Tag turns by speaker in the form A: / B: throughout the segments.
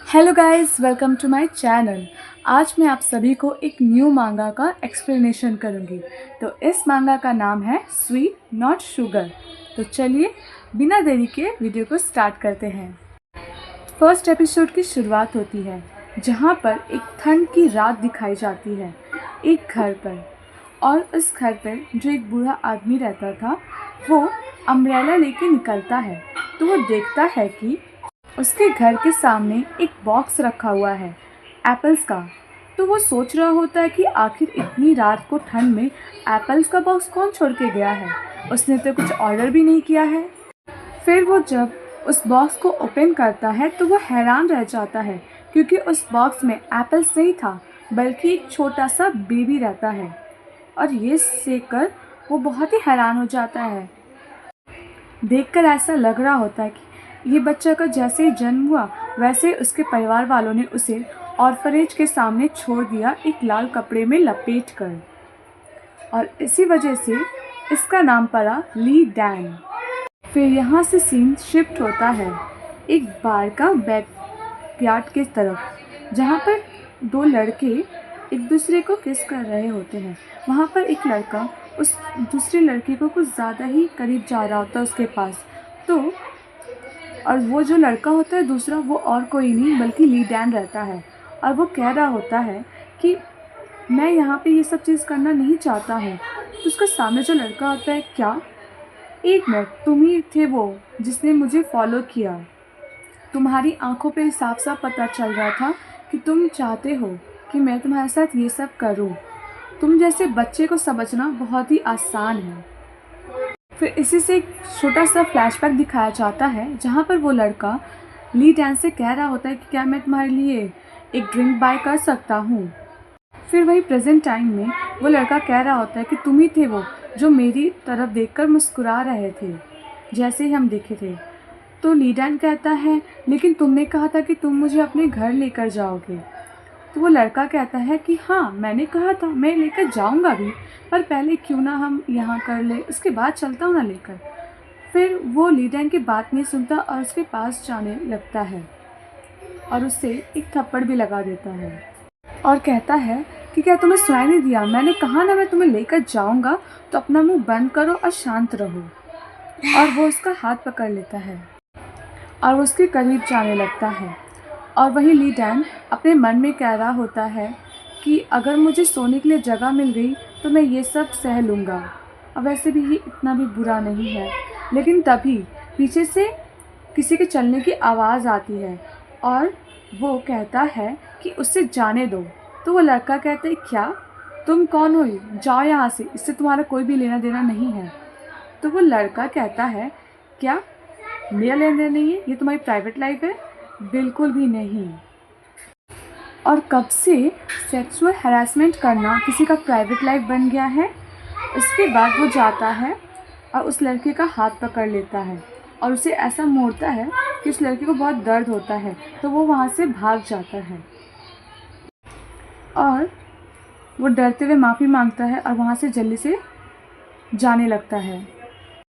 A: Hello guys, welcome to my channel. आज मैं आप सभी को एक न्यू मांगा का एक्सप्लेनेशन करूंगी। तो इस मांगा का नाम है स्वीट नॉट शुगर। तो चलिए बिना देरी के वीडियो को स्टार्ट करते हैं। फर्स्ट एपिसोड की शुरुआत होती है जहां पर एक ठंड की रात दिखाई जाती है एक घर पर, और उस घर पर जो एक बूढ़ा आदमी रहता था वो अम्ब्रेला लेके निकलता है। तो वो देखता है कि उसके घर के सामने एक बॉक्स रखा हुआ है एप्पल्स का। तो वो सोच रहा होता है कि आखिर इतनी रात को ठंड में एप्पल्स का बॉक्स कौन छोड़ के गया है, उसने तो कुछ ऑर्डर भी नहीं किया है। फिर वो जब उस बॉक्स को ओपन करता है तो वो हैरान रह जाता है, क्योंकि उस बॉक्स में एप्पल्स नहीं था बल्कि एक छोटा सा बेबी रहता है। और ये देखकर वो बहुत ही हैरान हो जाता है। देखकर ऐसा लग रहा होता है कि ये बच्चा का जैसे ही जन्म हुआ वैसे ही उसके परिवार वालों ने उसे ऑर्फनेज के सामने छोड़ दिया, एक लाल कपड़े में लपेट कर। और इसी वजह से इसका नाम पड़ा ली डैन। फिर यहाँ से सीन शिफ्ट होता है एक बार का बैकयार्ड की तरफ, जहाँ पर दो लड़के एक दूसरे को किस कर रहे होते हैं। वहाँ पर एक लड़का उस दूसरे लड़के को कुछ ज़्यादा ही करीब जा रहा होता है उसके पास। तो और वो जो लड़का होता है दूसरा, वो और कोई नहीं बल्कि ली डैन रहता है। और वो कह रहा होता है कि मैं यहाँ पे ये सब चीज़ करना नहीं चाहता हूँ। तो उसका सामने जो लड़का होता है, क्या एक मिनट, तुम ही थे वो जिसने मुझे फॉलो किया। तुम्हारी आंखों पे साफ साफ पता चल रहा था कि तुम चाहते हो कि मैं तुम्हारे साथ ये सब करूँ। तुम जैसे बच्चे को समझना बहुत ही आसान है। फिर इसी से एक छोटा सा फ्लैशबैक दिखाया जाता है जहाँ पर वो लड़का ली डैन से कह रहा होता है कि क्या मैं तुम्हारे लिए एक ड्रिंक बाय कर सकता हूँ। फिर वही प्रेजेंट टाइम में वो लड़का कह रहा होता है कि तुम ही थे वो जो मेरी तरफ देखकर मुस्कुरा रहे थे जैसे ही हम दिखे थे। तो ली डैन कहता है, लेकिन तुमने कहा था कि तुम मुझे अपने घर लेकर जाओगे। तो वो लड़का कहता है कि हाँ, मैंने कहा था, मैं लेकर जाऊंगा भी, पर पहले क्यों ना हम यहाँ कर ले, उसके बाद चलता हूँ ना लेकर। फिर वो ली डैन की बात नहीं सुनता और उसके पास जाने लगता है और उससे एक थप्पड़ भी लगा देता है और कहता है कि क्या तुम्हें सुनाई नहीं दिया, मैंने कहा ना मैं तुम्हें लेकर जाऊंगा, तो अपना मुंह बंद करो और शांत रहो। और वो उसका हाथ पकड़ लेता है और वो उसके करीब जाने लगता है। और वही ली डैन अपने मन में कह रहा होता है कि अगर मुझे सोने के लिए जगह मिल गई तो मैं ये सब सह लूँगा, और वैसे भी ये इतना भी बुरा नहीं है। लेकिन तभी पीछे से किसी के चलने की आवाज़ आती है और वो कहता है कि उससे जाने दो। तो वो लड़का कहता है, क्या तुम कौन हो, जाओ यहाँ से, इससे तुम्हारा कोई भी लेना देना नहीं है। तो वो लड़का कहता है, क्या मेरा लेना देना नहीं है, ये तुम्हारी प्राइवेट लाइफ है? बिल्कुल भी नहीं। और कब से सेक्सुअल हैरेसमेंट करना किसी का प्राइवेट लाइफ बन गया है। इसके बाद वो जाता है और उस लड़के का हाथ पकड़ लेता है और उसे ऐसा मोड़ता है कि उस लड़के को बहुत दर्द होता है। तो वो वहाँ से भाग जाता है और वो डरते हुए माफ़ी मांगता है और वहाँ से जल्दी से जाने लगता है।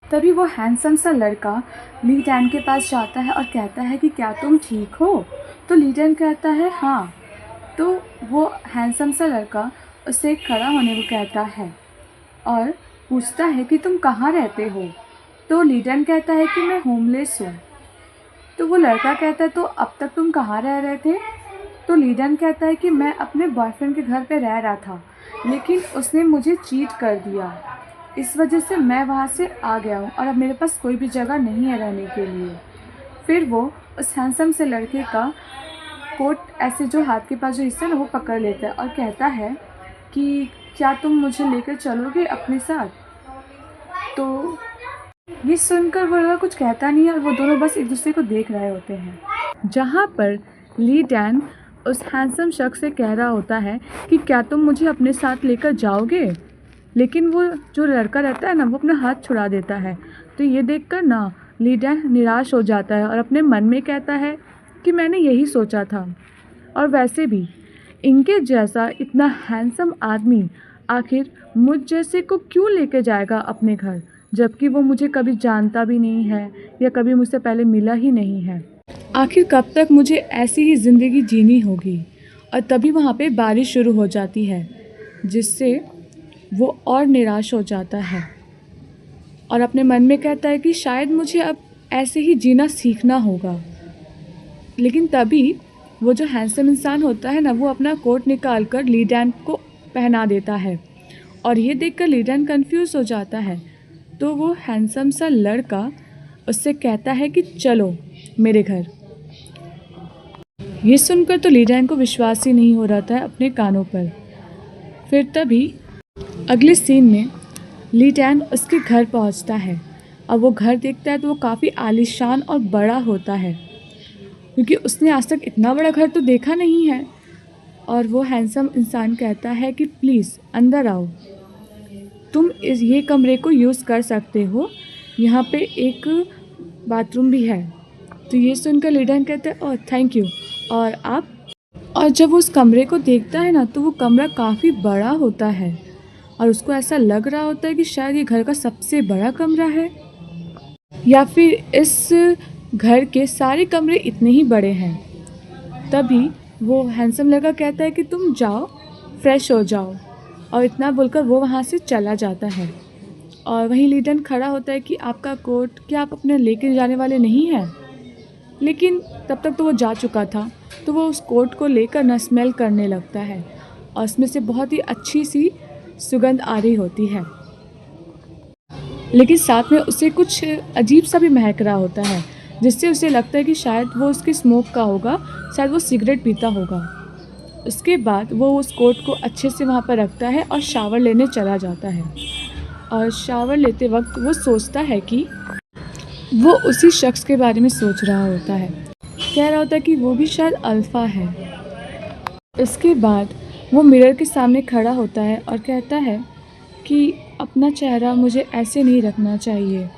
A: तभी वो हैंडसम सा लड़का ली डैन के पास जाता है और कहता है कि क्या तुम ठीक हो। तो ली डैन कहता है हाँ। तो वो हैंडसम सा लड़का उससे खड़ा होने को कहता है और पूछता है कि तुम कहाँ रहते हो। तो ली डैन कहता है कि मैं होमलेस हूँ। तो वो लड़का कहता है, तो अब तक तुम कहाँ रह रहे थे। तो ली डैन कहता है कि मैं अपने बॉयफ्रेंड के घर पे रह रहा था, लेकिन उसने मुझे चीट कर दिया, इस वजह से मैं वहाँ से आ गया हूँ और अब मेरे पास कोई भी जगह नहीं है रहने के लिए। फिर वो उस हैंडसम से लड़के का कोट ऐसे जो हाथ के पास जो हिस्सा है वो पकड़ लेता है और कहता है कि क्या तुम मुझे लेकर चलोगे अपने साथ। तो ये सुनकर वो लड़का कुछ कहता नहीं है और वो दोनों बस एक दूसरे को देख रहे होते हैं। जहाँ पर ली डैन उस हैंडसम शख्स से कह रहा होता है कि क्या तुम मुझे अपने साथ लेकर जाओगे, लेकिन वो जो लड़का रहता है ना वो अपना हाथ छुड़ा देता है। तो ये देखकर ना ली डैन निराश हो जाता है और अपने मन में कहता है कि मैंने यही सोचा था, और वैसे भी इनके जैसा इतना हैंडसम आदमी आखिर मुझ जैसे को क्यों लेके जाएगा अपने घर, जबकि वो मुझे कभी जानता भी नहीं है या कभी मुझसे पहले मिला ही नहीं है। आखिर कब तक मुझे ऐसी ही ज़िंदगी जीनी होगी। और तभी वहाँ पे बारिश शुरू हो जाती है, जिससे वो और निराश हो जाता है और अपने मन में कहता है कि शायद मुझे अब ऐसे ही जीना सीखना होगा। लेकिन तभी वो जो हैंडसम इंसान होता है ना, वो अपना कोट निकाल कर ली डैन को पहना देता है और ये देखकर ली डैन कन्फ्यूज़ हो जाता है। तो वो हैंडसम सा लड़का उससे कहता है कि चलो मेरे घर। ये सुनकर तो ली डैन को विश्वास ही नहीं हो रहा था अपने कानों पर। फिर तभी अगले सीन में ली डैन उसके घर पहुंचता है और वो घर देखता है तो वो काफ़ी आलीशान और बड़ा होता है, क्योंकि उसने आज तक इतना बड़ा घर तो देखा नहीं है। और वो हैंडसम इंसान कहता है कि प्लीज़ अंदर आओ, तुम ये कमरे को यूज़ कर सकते हो, यहाँ पे एक बाथरूम भी है। तो ये सुनकर ली डैन कहता है ओह थैंक यू। और जब वो उस कमरे को देखता है ना, तो वो कमरा काफ़ी बड़ा होता है और उसको ऐसा लग रहा होता है कि शायद ये घर का सबसे बड़ा कमरा है, या फिर इस घर के सारे कमरे इतने ही बड़े हैं। तभी वो हैंडसम लड़का कहता है कि तुम जाओ फ्रेश हो जाओ, और इतना बोलकर वो वहाँ से चला जाता है। और वहीं ली डैन खड़ा होता है कि आपका कोट क्या आप अपने लेके जाने वाले नहीं हैं? लेकिन तब तक तो वो जा चुका था, तो वो उस कोट को लेकर ना स्मेल करने लगता है और उसमें से बहुत ही अच्छी सी सुगंध आ रही होती है, लेकिन साथ में उसे कुछ अजीब सा भी महक रहा होता है, जिससे उसे लगता है कि शायद वो उसकी स्मोक का होगा, शायद वो सिगरेट पीता होगा। उसके बाद वो उस कोट को अच्छे से वहाँ पर रखता है और शावर लेने चला जाता है। और शावर लेते वक्त वो सोचता है कि वो उसी शख्स के बारे में सोच रहा होता है, कह रहा होता है कि वो भी शायद अल्फ़ा है। इसके बाद वो मिरर के सामने खड़ा होता है और कहता है कि अपना चेहरा मुझे ऐसे नहीं रखना चाहिए,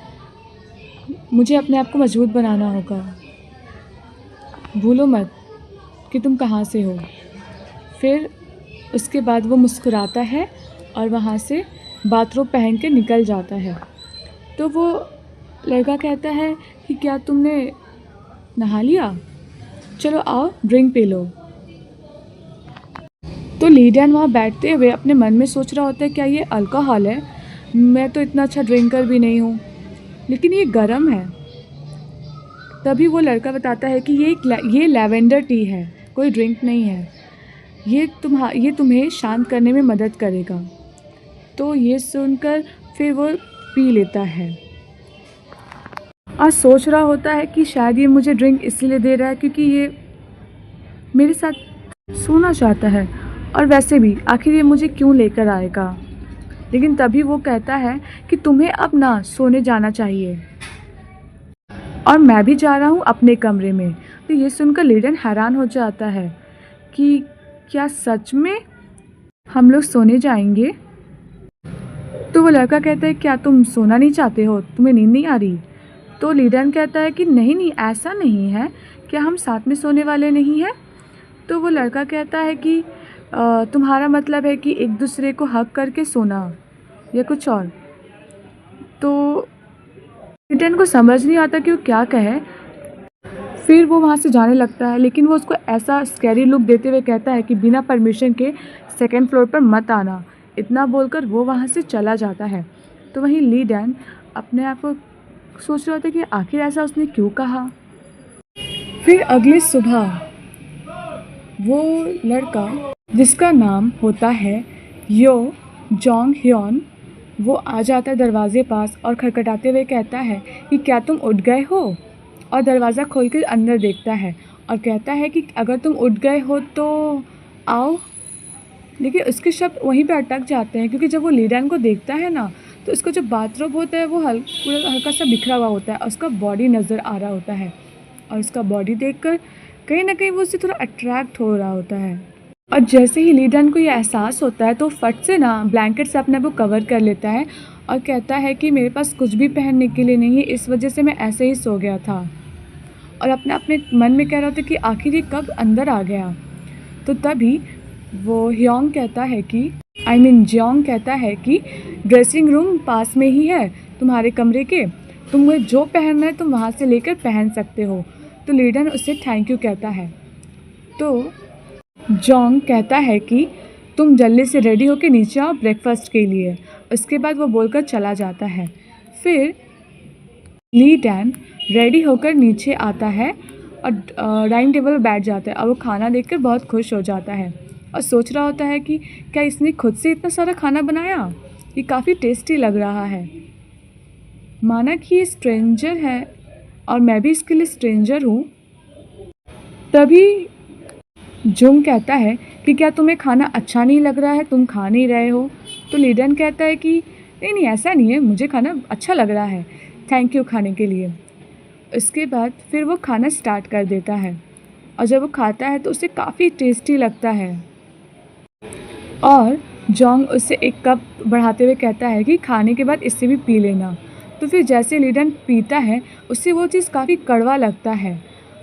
A: मुझे अपने आप को मजबूत बनाना होगा, भूलो मत कि तुम कहाँ से हो। फिर उसके बाद वो मुस्कुराता है और वहाँ से बाथरोब पहन के निकल जाता है। तो वो लड़का कहता है कि क्या तुमने नहा लिया, चलो आओ ड्रिंक पी लो। तो ली डैन वहाँ बैठते हुए अपने मन में सोच रहा होता है क्या ये अल्कोहल है, मैं तो इतना अच्छा ड्रिंकर भी नहीं हूँ, लेकिन ये गर्म है। तभी वो लड़का बताता है कि ये लैवेंडर टी है, कोई ड्रिंक नहीं है, ये तुम्हें शांत करने में मदद करेगा। तो ये सुनकर फिर वो पी लेता है और सोच रहा होता है कि शायद ये मुझे ड्रिंक इसलिए दे रहा है क्योंकि ये मेरे साथ सोना चाहता है, और वैसे भी आखिर ये मुझे क्यों लेकर आएगा। लेकिन तभी वो कहता है कि तुम्हें अब ना सोने जाना चाहिए और मैं भी जा रहा हूँ अपने कमरे में। तो ये सुनकर ली डैन हैरान हो जाता है कि क्या सच में हम लोग सोने जाएंगे। तो वो लड़का कहता है क्या तुम सोना नहीं चाहते हो, तुम्हें नींद नहीं आ रही। तो ली डैन कहता है कि नहीं ऐसा नहीं है, क्या हम साथ में सोने वाले नहीं हैं। तो वो लड़का कहता है कि तुम्हारा मतलब है कि एक दूसरे को हक करके सोना या कुछ और। तो ली डैन को समझ नहीं आता कि वो क्या कहे। फिर वो वहाँ से जाने लगता है, लेकिन वो उसको ऐसा स्कैरी लुक देते हुए कहता है कि बिना परमिशन के सेकंड फ्लोर पर मत आना। इतना बोलकर वो वहाँ से चला जाता है। तो वहीं ली डैन अपने आप को सोच रहा होता है कि आखिर ऐसा उसने क्यों कहा। फिर अगली सुबह वो लड़का जिसका नाम होता है यो जोंग ह्योन, वो आ जाता है दरवाजे पास और खटखटाते हुए कहता है कि क्या तुम उठ गए हो, और दरवाज़ा खोल कर अंदर देखता है और कहता है कि अगर तुम उठ गए हो तो आओ। लेकिन उसके शब्द वहीं पे अटक जाते हैं, क्योंकि जब वो ली डैन को देखता है ना, तो उसका जो बाथरूम होता है वो पूरा हल्का सा बिखरा हुआ होता है और उसका बॉडी नज़र आ रहा होता है, और उसका बॉडी देखकर कहीं ना कहीं वो उससे थोड़ा अट्रैक्ट हो रहा होता है। और जैसे ही ली डैन को ये एहसास होता है तो फट से ना ब्लैंकेट से अपने आप को कवर कर लेता है और कहता है कि मेरे पास कुछ भी पहनने के लिए नहीं है, इस वजह से मैं ऐसे ही सो गया था। और अपने मन में कह रहा था कि आखिर ये कब अंदर आ गया। तो तभी वो जियोंग कहता है कि ड्रेसिंग रूम पास में ही है तुम्हारे कमरे के, तुम्हें जो पहनना है तुम वहाँ से लेकर पहन सकते हो। तो लीडन उसे थैंक यू कहता है। तो जोंग कहता है कि तुम जल्दी से रेडी होकर नीचे आओ ब्रेकफास्ट के लिए। उसके बाद वो बोलकर चला जाता है। फिर ली डैन रेडी होकर नीचे आता है और डाइनिंग टेबल पर बैठ जाता है और वो खाना देखकर बहुत खुश हो जाता है और सोच रहा होता है कि क्या इसने खुद से इतना सारा खाना बनाया, ये काफ़ी टेस्टी लग रहा है। माना कि ये स्ट्रेंजर है और मैं भी इसके लिए स्ट्रेंजर हूँ। तभी जुंग कहता है कि क्या तुम्हें खाना अच्छा नहीं लग रहा है, तुम खा नहीं रहे हो। तो लीडन कहता है कि नहीं नहीं ऐसा नहीं है, मुझे खाना अच्छा लग रहा है, थैंक यू खाने के लिए। उसके बाद फिर वो खाना स्टार्ट कर देता है और जब वो खाता है तो उसे काफ़ी टेस्टी लगता है और जोंग उससे एक कप बढ़ाते हुए कहता है कि खाने के बाद इससे भी पी लेना। तो फिर जैसे लीडन पीता है उससे वो चीज़ काफ़ी कड़वा लगता है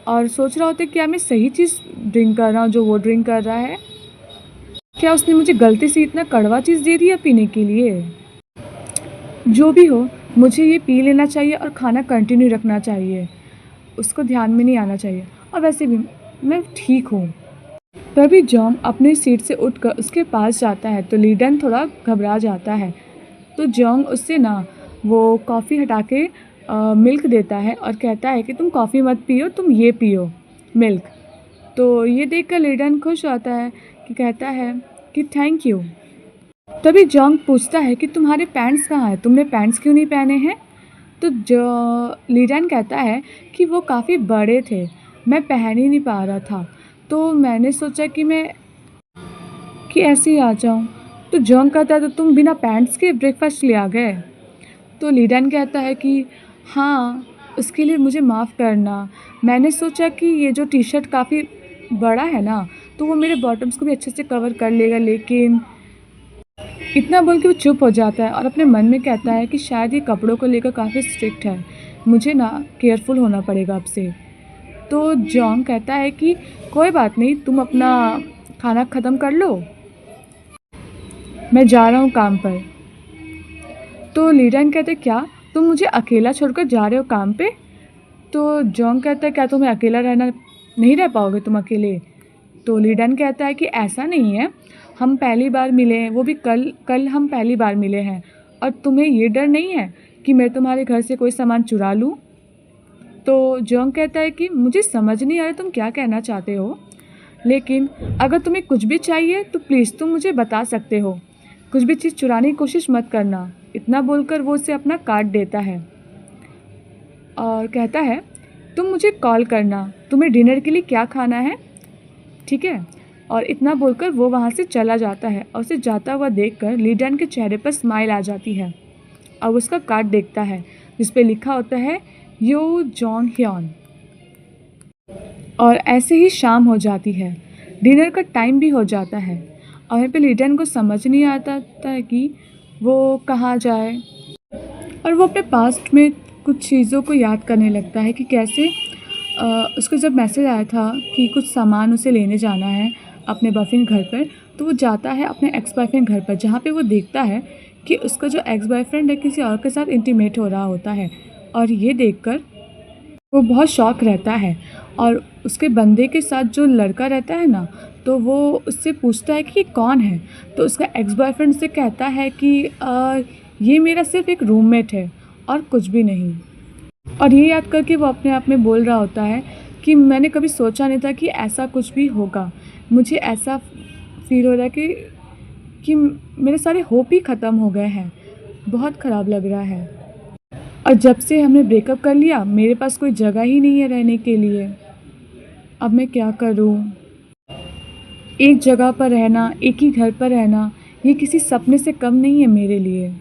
A: और सोच रहा होता है क्या मैं सही चीज़ ड्रिंक कर रहा हूँ जो वो ड्रिंक कर रहा है, क्या उसने मुझे गलती से इतना कड़वा चीज़ दे दिया पीने के लिए। जो भी हो मुझे ये पी लेना चाहिए और खाना कंटिन्यू रखना चाहिए, उसको ध्यान में नहीं आना चाहिए और वैसे भी मैं ठीक हूँ। तभी जोंग अपनी सीट से उठकर उसके पास जाता है तो लीडन थोड़ा घबरा जाता है। तो जोंग उससे ना वो कॉफ़ी हटा के मिल्क देता है और कहता है कि तुम कॉफ़ी मत पियो, तुम ये पियो मिल्क। तो ये देखकर लीडन खुश होता है कि कहता है कि थैंक यू। तभी जोंग पूछता है कि तुम्हारे पैंट्स कहाँ हैं, तुमने पैंट्स क्यों नहीं पहने हैं। तो जो लीडन कहता है कि वो काफ़ी बड़े थे, मैं पहन ही नहीं पा रहा था, तो मैंने सोचा कि ऐसे ही आ जाऊँ। तो जोंग कहता है तो तुम बिना पैंट्स के ब्रेकफास्ट ले आ गए। तो लीडन कहता है कि हाँ, उसके लिए मुझे माफ़ करना, मैंने सोचा कि ये जो टी शर्ट काफ़ी बड़ा है ना तो वो मेरे बॉटम्स को भी अच्छे से कवर कर लेगा, लेकिन इतना बोल के वो चुप हो जाता है और अपने मन में कहता है कि शायद ये कपड़ों को लेकर काफ़ी स्ट्रिक्ट है, मुझे ना केयरफुल होना पड़ेगा अब से। तो जोंग कहता है कि कोई बात नहीं, तुम अपना खाना ख़त्म कर लो, मैं जा रहा हूँ काम पर। तो लीडन कहते क्या तुम मुझे अकेला छोड़कर जा रहे हो काम पे। तो जोंग कहता है क्या तुम्हें अकेला रहना नहीं रह पाओगे तुम अकेले। तो लीडन कहता है कि ऐसा नहीं है, हम पहली बार मिले हैं, वो भी कल हम पहली बार मिले हैं और तुम्हें ये डर नहीं है कि मैं तुम्हारे घर से कोई सामान चुरा लूँ। तो जोंग कहता है कि मुझे समझ नहीं आ रहा तुम क्या कहना चाहते हो, लेकिन अगर तुम्हें कुछ भी चाहिए तो प्लीज़ तुम मुझे बता सकते हो, कुछ भी चीज़ चुराने की कोशिश मत करना। इतना बोलकर वो उसे अपना कार्ड देता है और कहता है तुम मुझे कॉल करना, तुम्हें डिनर के लिए क्या खाना है, ठीक है। और इतना बोलकर वो वहाँ से चला जाता है और उसे जाता हुआ देखकर लीडन के चेहरे पर स्माइल आ जाती है और उसका कार्ड देखता है जिस पे लिखा होता है यो जॉन ह्योन। और ऐसे ही शाम हो जाती है, डिनर का टाइम भी हो जाता है और यहाँ पे लीडन को समझ नहीं आता था कि वो कहाँ जाए और वो अपने पास्ट में कुछ चीज़ों को याद करने लगता है कि कैसे उसको जब मैसेज आया था कि कुछ सामान उसे लेने जाना है अपने बॉयफ्रेंड घर पर, तो वो जाता है अपने एक्स बॉयफ्रेंड घर पर जहाँ पे वो देखता है कि उसका जो एक्स बॉयफ्रेंड है किसी और के साथ इंटीमेट हो रहा होता है और ये देखकर वो बहुत शॉक रहता है और उसके बंदे के साथ जो लड़का रहता है ना तो वो उससे पूछता है कि ये कौन है। तो उसका एक्स बॉयफ्रेंड से कहता है कि ये मेरा सिर्फ एक रूममेट है और कुछ भी नहीं। और ये याद करके वो अपने आप में बोल रहा होता है कि मैंने कभी सोचा नहीं था कि ऐसा कुछ भी होगा, मुझे ऐसा फील हो रहा है कि मेरे सारे होप ही ख़त्म हो गए हैं, बहुत ख़राब लग रहा है। और जब से हमने ब्रेकअप कर लिया मेरे पास कोई जगह ही नहीं है रहने के लिए, अब मैं क्या करूं। एक जगह पर रहना, एक ही घर पर रहना, ये किसी सपने से कम नहीं है मेरे लिए।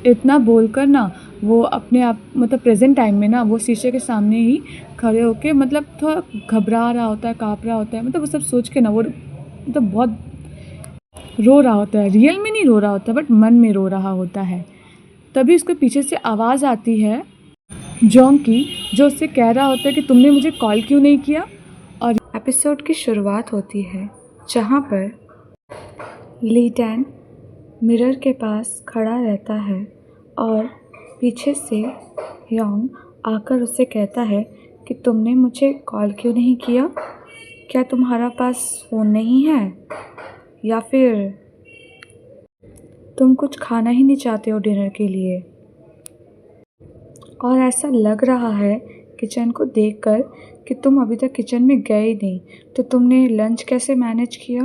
A: इतना बोलकर ना वो अपने आप मतलब प्रेजेंट टाइम में ना वो शीशे के सामने ही खड़े होके मतलब थोड़ा घबरा रहा होता है, काँप रहा होता है, मतलब वो सब सोच के ना वो मतलब बहुत रो रहा होता है। रियल में नहीं रो रहा होता बट मन में रो रहा होता है। तभी उसके पीछे से आवाज़ आती है जोंग की, जो उससे कह रहा होता है कि तुमने मुझे कॉल क्यों नहीं किया। और एपिसोड की शुरुआत होती है जहाँ पर ली टैन मिरर के पास खड़ा रहता है और पीछे से योंग आकर उससे कहता है
B: कि तुमने मुझे कॉल क्यों नहीं किया? क्या तुम्हारा पास फ़ोन नहीं है, या फिर तुम कुछ खाना ही नहीं चाहते हो डिनर के लिए? और ऐसा लग रहा है किचन को देखकर कि तुम अभी तक किचन में गए ही नहीं, तो तुमने लंच कैसे मैनेज किया?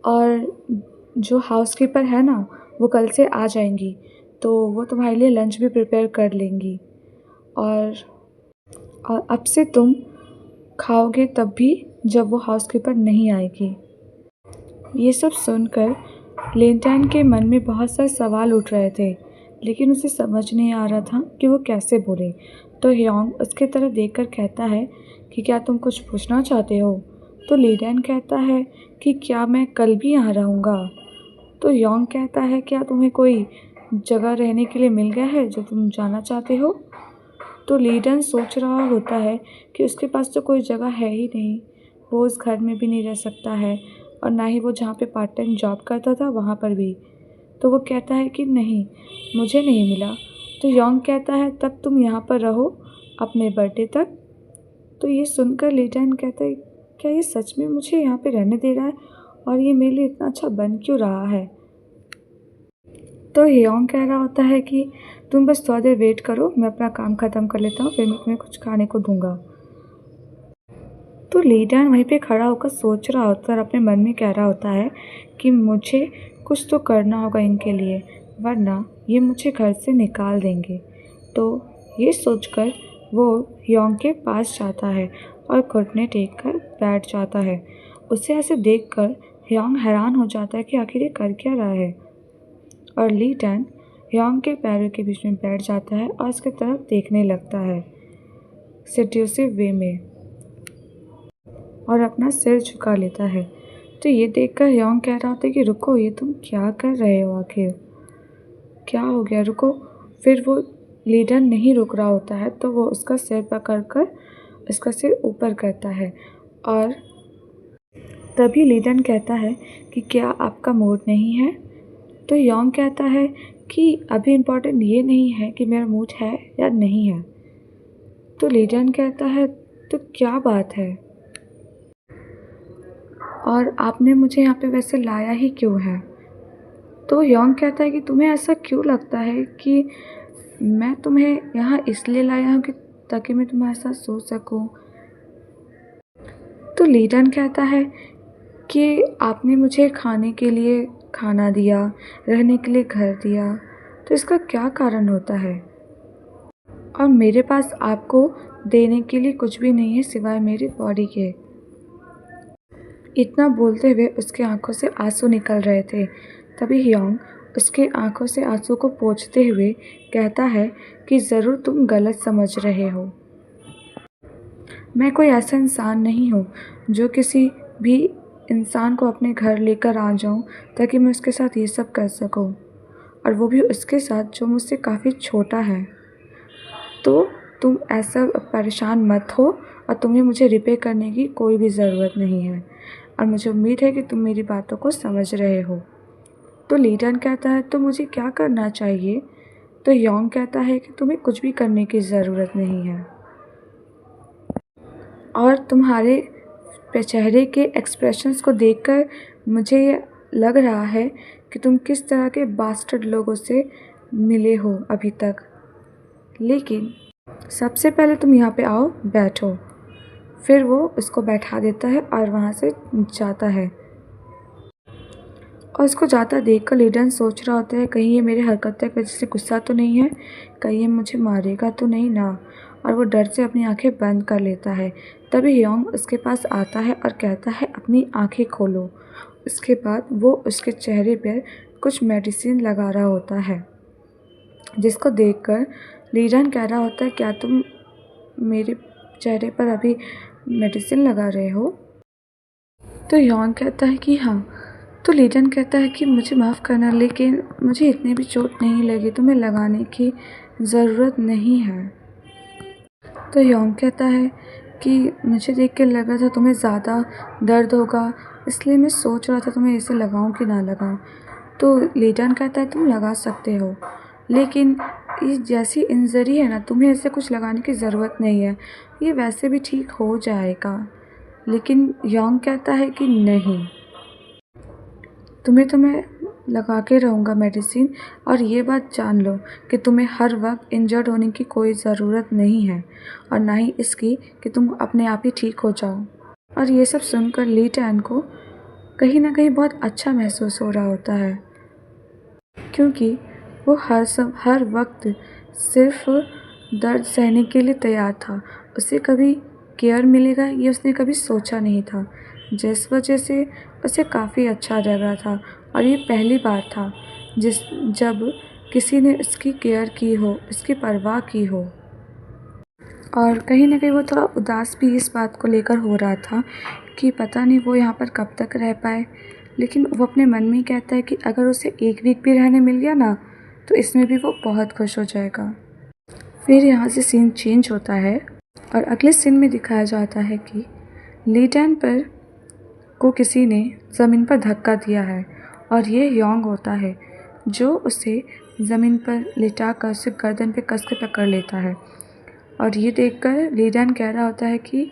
B: और जो हाउसकीपर है ना, वो कल से आ जाएंगी, तो वो तुम्हारे लिए लंच भी प्रिपेयर कर लेंगी। और अब से तुम खाओगे तब भी जब वो हाउसकीपर नहीं आएगी। ये सब सुनकर लेंटैन के मन में बहुत सारे सवाल उठ रहे थे, लेकिन उसे समझ नहीं आ रहा था कि वो कैसे बोले। तो ह्योंग उसके तरफ देखकर कहता है कि क्या तुम कुछ पूछना चाहते हो? तो लेंटैन कहता है कि क्या मैं कल भी यहाँ रहूँगा? तो ह्योंग कहता है क्या तुम्हें कोई जगह रहने के लिए मिल गया है जो तुम जाना चाहते हो? तो लीडन सोच रहा होता है कि उसके पास तो कोई जगह है ही नहीं, वो उस घर में भी नहीं रह सकता है, और ना ही वो जहाँ पे पार्ट टाइम जॉब करता था वहाँ पर भी। तो वो कहता है कि नहीं, मुझे नहीं मिला। तो योंग कहता है तब तुम यहाँ पर रहो अपने बर्थडे तक। तो ये सुनकर लीडन कहता है क्या ये सच में मुझे यहाँ पे रहने दे रहा है, और ये मेरे लिए इतना अच्छा बन क्यों रहा है? तो ह्योंग कह रहा होता है कि तुम बस थोड़ा देर वेट करो, मैं अपना काम ख़त्म कर लेता हूँ, फिर मैं तुम्हें कुछ खाने को दूंगा। तो लीडन वहीं पे खड़ा होकर सोच रहा होता है और अपने मन में कह रहा होता है कि मुझे कुछ तो करना होगा इनके लिए, वरना ये मुझे घर से निकाल देंगे। तो ये सोचकर वो ह्योंग के पास जाता है और घुटने टेक कर बैठ जाता है। उसे ऐसे देखकर ह्योंग हैरान हो जाता है कि आखिर ये कर क्या रहा है। और ली टैन ह्योंग के पैरों के बीच में बैठ जाता है और उसकी तरफ देखने लगता है सेड्यूसिव वे में, और अपना सिर झुका लेता है। तो ये देखकर ह्योंग कह रहा होता है कि रुको, ये तुम क्या कर रहे हो? आखिर क्या हो गया, रुको। फिर वो लीडर नहीं रुक रहा होता है, तो वो उसका सिर पकड़कर उसका सिर ऊपर करता है। और तभी लीडन कहता है कि क्या आपका मूड नहीं है? तो ह्योंग कहता है कि अभी इम्पोर्टेंट ये नहीं है कि मेरा मूड है या नहीं है। तो लीडन कहता है तो क्या बात है, और आपने मुझे यहाँ पे वैसे लाया ही क्यों है? तो ह्योंग कहता है कि तुम्हें ऐसा क्यों लगता है कि मैं तुम्हें यहाँ इसलिए लाया हूँ कि ताकि मैं तुम्हें ऐसा सोच सकूँ? तो लीडन कहता है कि आपने मुझे खाने के लिए खाना दिया, रहने के लिए घर दिया, तो इसका क्या कारण होता है? और मेरे पास आपको देने के लिए कुछ भी नहीं है सिवाय मेरी बॉडी के। इतना बोलते हुए उसके आंखों से आंसू निकल रहे थे। तभी ह्योंग उसके आंखों से आंसू को पोंछते हुए कहता है कि ज़रूर तुम गलत समझ रहे हो। मैं कोई ऐसा इंसान नहीं हूँ जो किसी भी इंसान को अपने घर लेकर आ जाऊँ ताकि मैं उसके साथ ये सब कर सकूँ, और वो भी उसके साथ जो मुझसे काफ़ी छोटा है। तो तुम ऐसा परेशान मत हो, और तुम्हें मुझे रिपे करने की कोई भी ज़रूरत नहीं है, और मुझे उम्मीद है कि तुम मेरी बातों को समझ रहे हो। तो लीडन कहता है तो मुझे क्या करना चाहिए? तो ह्योंग कहता है कि तुम्हें कुछ भी करने की ज़रूरत नहीं है, और तुम्हारे चेहरे के एक्सप्रेशंस को देखकर मुझे ये लग रहा है कि तुम किस तरह के बास्टर्ड लोगों से मिले हो अभी तक। लेकिन सबसे पहले तुम यहाँ पे आओ, बैठो। फिर वो उसको बैठा देता है और वहाँ से जाता है। और उसको जाता देखकर लीडन सोच रहा होता है कहीं ये मेरे हरकतें की वजह से गुस्सा तो नहीं है, कहीं ये मुझे मारेगा तो नहीं ना। और वो डर से अपनी आंखें बंद कर लेता है। तभी ह्योंग उसके पास आता है और कहता है अपनी आंखें खोलो। उसके बाद वो उसके चेहरे पर कुछ मेडिसिन लगा रहा होता है, जिसको देखकर लीडन कह रहा होता है क्या तुम मेरे चेहरे पर अभी मेडिसिन लगा रहे हो? तो ह्योंग कहता है कि हाँ। तो लीडन कहता है कि मुझे माफ़ करना, लेकिन मुझे इतनी भी चोट नहीं लगी, तुम्हें लगाने की ज़रूरत नहीं है। तो ह्योंग कहता है कि मुझे देख के लग रहा था तुम्हें ज़्यादा दर्द होगा, इसलिए मैं सोच रहा था तुम्हें इसे लगाऊं कि ना लगाऊं। तो लीडन कहता है तुम लगा सकते हो, लेकिन ये जैसी इंजरी है ना, तुम्हें ऐसे कुछ लगाने की ज़रूरत नहीं है, ये वैसे भी ठीक हो जाएगा। लेकिन योंग कहता है कि नहीं, तुम्हें तो मैं लगा के रहूँगा मेडिसिन, और ये बात जान लो कि तुम्हें हर वक्त इंजर्ड होने की कोई ज़रूरत नहीं है, और ना ही इसकी कि तुम अपने आप ही ठीक हो जाओ। और ये सब सुनकर ली टैन को कहीं ना कहीं बहुत अच्छा महसूस हो रहा होता है, क्योंकि वो हर वक्त सिर्फ दर्द सहने के लिए तैयार था। उसे कभी केयर मिलेगा ये उसने कभी सोचा नहीं था, जिस वजह से उसे काफ़ी अच्छा लग रहा था। और ये पहली बार था जब किसी ने इसकी केयर की हो, इसकी परवाह की हो। और कहीं ना कहीं वो थोड़ा उदास भी इस बात को लेकर हो रहा था कि पता नहीं वो यहाँ पर कब तक रह पाए। लेकिन वो अपने मन में ही कहता है कि अगर उसे एक वीक भी रहने मिल गया ना, तो इसमें भी वो बहुत खुश हो जाएगा। फिर यहाँ से सीन चेंज होता है और अगले सीन में दिखाया जाता है कि ली टैन पर को किसी ने ज़मीन पर धक्का दिया है, और ये योंग होता है जो उसे ज़मीन पर लिटा कर उसे गर्दन पे कस के पकड़ लेता है। और ये देखकर ली टैन कह रहा होता है कि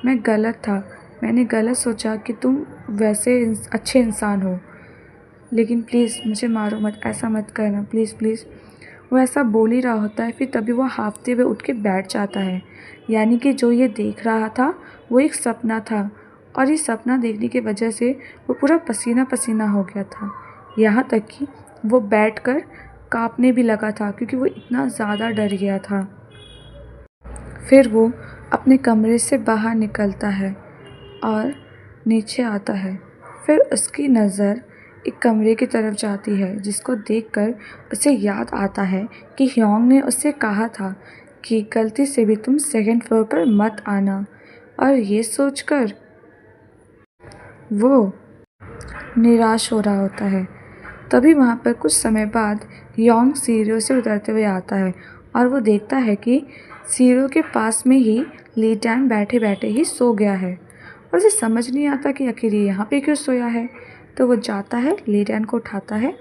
B: मैं गलत था, मैंने गलत सोचा कि तुम वैसे अच्छे इंसान हो, लेकिन प्लीज़ मुझे मारो मत, ऐसा मत करना, प्लीज़ प्लीज़। वो ऐसा बोल ही रहा होता है, फिर तभी वो हाँफते हुए उठ के बैठ जाता है। यानी कि जो ये देख रहा था वो एक सपना था, और ये सपना देखने की वजह से वो पूरा पसीना पसीना हो गया था। यहाँ तक कि वो बैठकर काँपने भी लगा था, क्योंकि वो इतना ज़्यादा डर गया था। फिर वो अपने कमरे से बाहर निकलता है और नीचे आता है। फिर उसकी नज़र एक कमरे की तरफ जाती है, जिसको देखकर उसे याद आता है कि ह्योंग ने उससे कहा था कि गलती से भी तुम सेकंड फ्लोर पर मत आना। और ये सोचकर वो निराश हो रहा होता है। तभी वहाँ पर कुछ समय बाद योंग सीढ़ियों से उतरते हुए आता है, और वो देखता है कि सीढ़ियों के पास में ही ली टैन बैठे बैठे ही सो गया है। और उसे समझ नहीं आता कि आखिर ये यहाँ पे क्यों सोया है। तो वो जाता है, ली टैन को उठाता है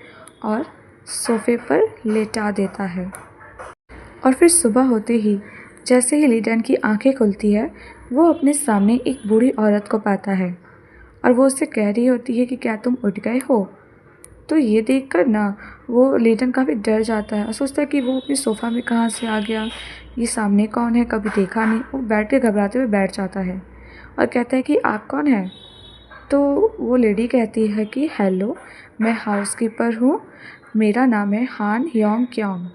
B: और सोफे पर लेटा देता है। और फिर सुबह होते ही जैसे ही ली टैन की आंखें खुलती है, वो अपने सामने एक बूढ़ी औरत को पाता है, और वो उससे कह रही होती है कि क्या तुम उठ गए हो। तो ये देखकर ना वो ली टैन काफ़ी डर जाता है और सोचता है कि वो अपने सोफ़ा में कहाँ से आ गया, ये सामने कौन है, कभी देखा नहीं। वो बैठ के घबराते हुए बैठ जाता है और कहता है कि आप कौन हैं। तो वो लेडी कहती है कि हेलो, मैं हाउसकीपर हूँ, मेरा नाम है हान ह्योंग क्योंग।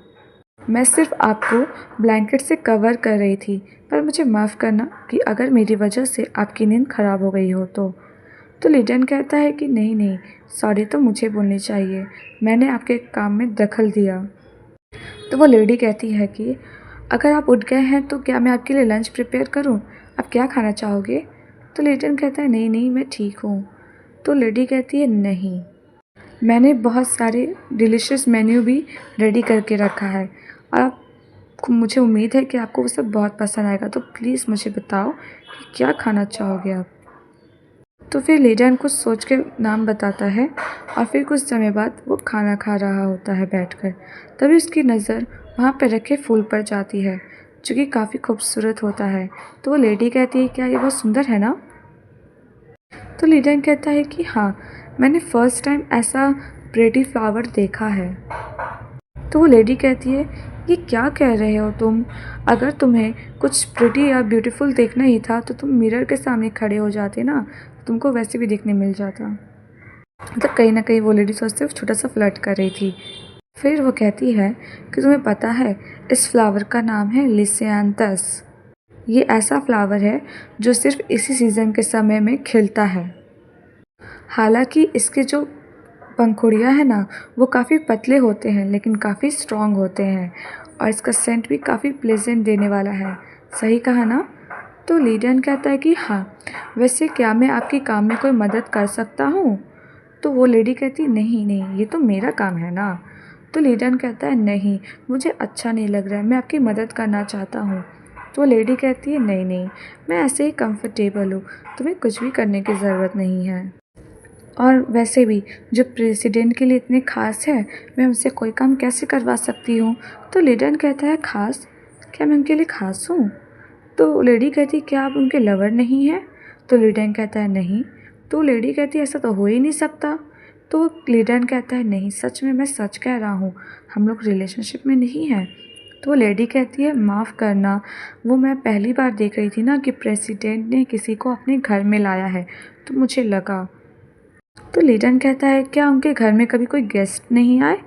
B: मैं सिर्फ आपको ब्लैंकेट से कवर कर रही थी, पर मुझे माफ़ करना कि अगर मेरी वजह से आपकी नींद ख़राब हो गई हो तो ली टैन कहता है कि नहीं नहीं, सॉरी तो मुझे बोलनी चाहिए, मैंने आपके काम में दखल दिया। तो वो लेडी कहती है कि अगर आप उठ गए हैं तो क्या मैं आपके लिए लंच प्रिपेयर करूं, आप क्या खाना चाहोगे। तो ली टैन कहता है नहीं नहीं, मैं ठीक हूँ। तो लेडी कहती है नहीं, मैंने बहुत सारे डिलीशियस मेन्यू भी रेडी करके रखा है, और मुझे उम्मीद है कि आपको वो सब बहुत पसंद आएगा, तो प्लीज़ मुझे बताओ कि क्या खाना चाहोगे आप। तो फिर ली टैन कुछ सोच के नाम बताता है, और फिर कुछ समय बाद वो खाना खा रहा होता है बैठकर। तभी उसकी नज़र वहाँ पर रखे फूल पर जाती है, जो कि काफ़ी खूबसूरत होता है। तो वो लेडी कहती है क्या ये बहुत सुंदर है ना। तो ली टैन कहता है कि हाँ, मैंने फ़र्स्ट टाइम ऐसा प्रेटी फ्लावर देखा है। तो वो लेडी कहती है ये क्या कह रहे हो तुम, अगर तुम्हें कुछ प्रिटी या ब्यूटीफुल देखना ही था तो तुम मिरर के सामने खड़े हो जाते ना, तुमको वैसे भी देखने मिल जाता। मतलब कहीं ना कहीं वो लेडी सोच सिर्फ छोटा सा फ्लर्ट कर रही थी। फिर वो कहती है कि तुम्हें पता है इस फ्लावर का नाम है लिसियांथस। ये ऐसा फ्लावर है जो सिर्फ इसी सीज़न के समय में खिलता है। हालांकि इसके जो पंखुड़ियाँ हैं ना, वो काफ़ी पतले होते हैं लेकिन काफ़ी स्ट्रॉन्ग होते हैं, और इसका सेंट भी काफ़ी प्लेजेंट देने वाला है। सही कहा ना। तो ली टैन कहता है कि हाँ, वैसे क्या मैं आपके काम में कोई मदद कर सकता हूँ। तो वो लेडी कहती नहीं नहीं, ये तो मेरा काम है ना। तो ली टैन कहता है नहीं, मुझे अच्छा नहीं लग रहा है, मैं आपकी मदद करना चाहता हूँ। तो वो लेडी कहती है नहीं नहीं, मैं ऐसे ही कंफर्टेबल हूँ, तुम्हें कुछ भी करने की ज़रूरत नहीं है। और वैसे भी जो प्रेसिडेंट के लिए इतने ख़ास है, मैं उनसे कोई काम कैसे करवा सकती हूँ। तो लीडर कहता है ख़ास? क्या मैं उनके लिए ख़ास हूँ? तो लेडी कहती क्या आप उनके लवर नहीं हैं? तो लीडर कहता है नहीं। तो लेडी कहती ऐसा तो हो ही नहीं सकता। तो लीडर कहता है नहीं, सच में मैं सच कह रहा हूँ, हम लोग रिलेशनशिप में नहीं हैं। तो लेडी कहती है माफ़ करना, वो मैं पहली बार देख रही थी ना कि प्रेसिडेंट ने किसी को अपने घर में लाया है, तो मुझे लगा। तो लीडर कहता है क्या उनके घर में कभी कोई गेस्ट नहीं आए?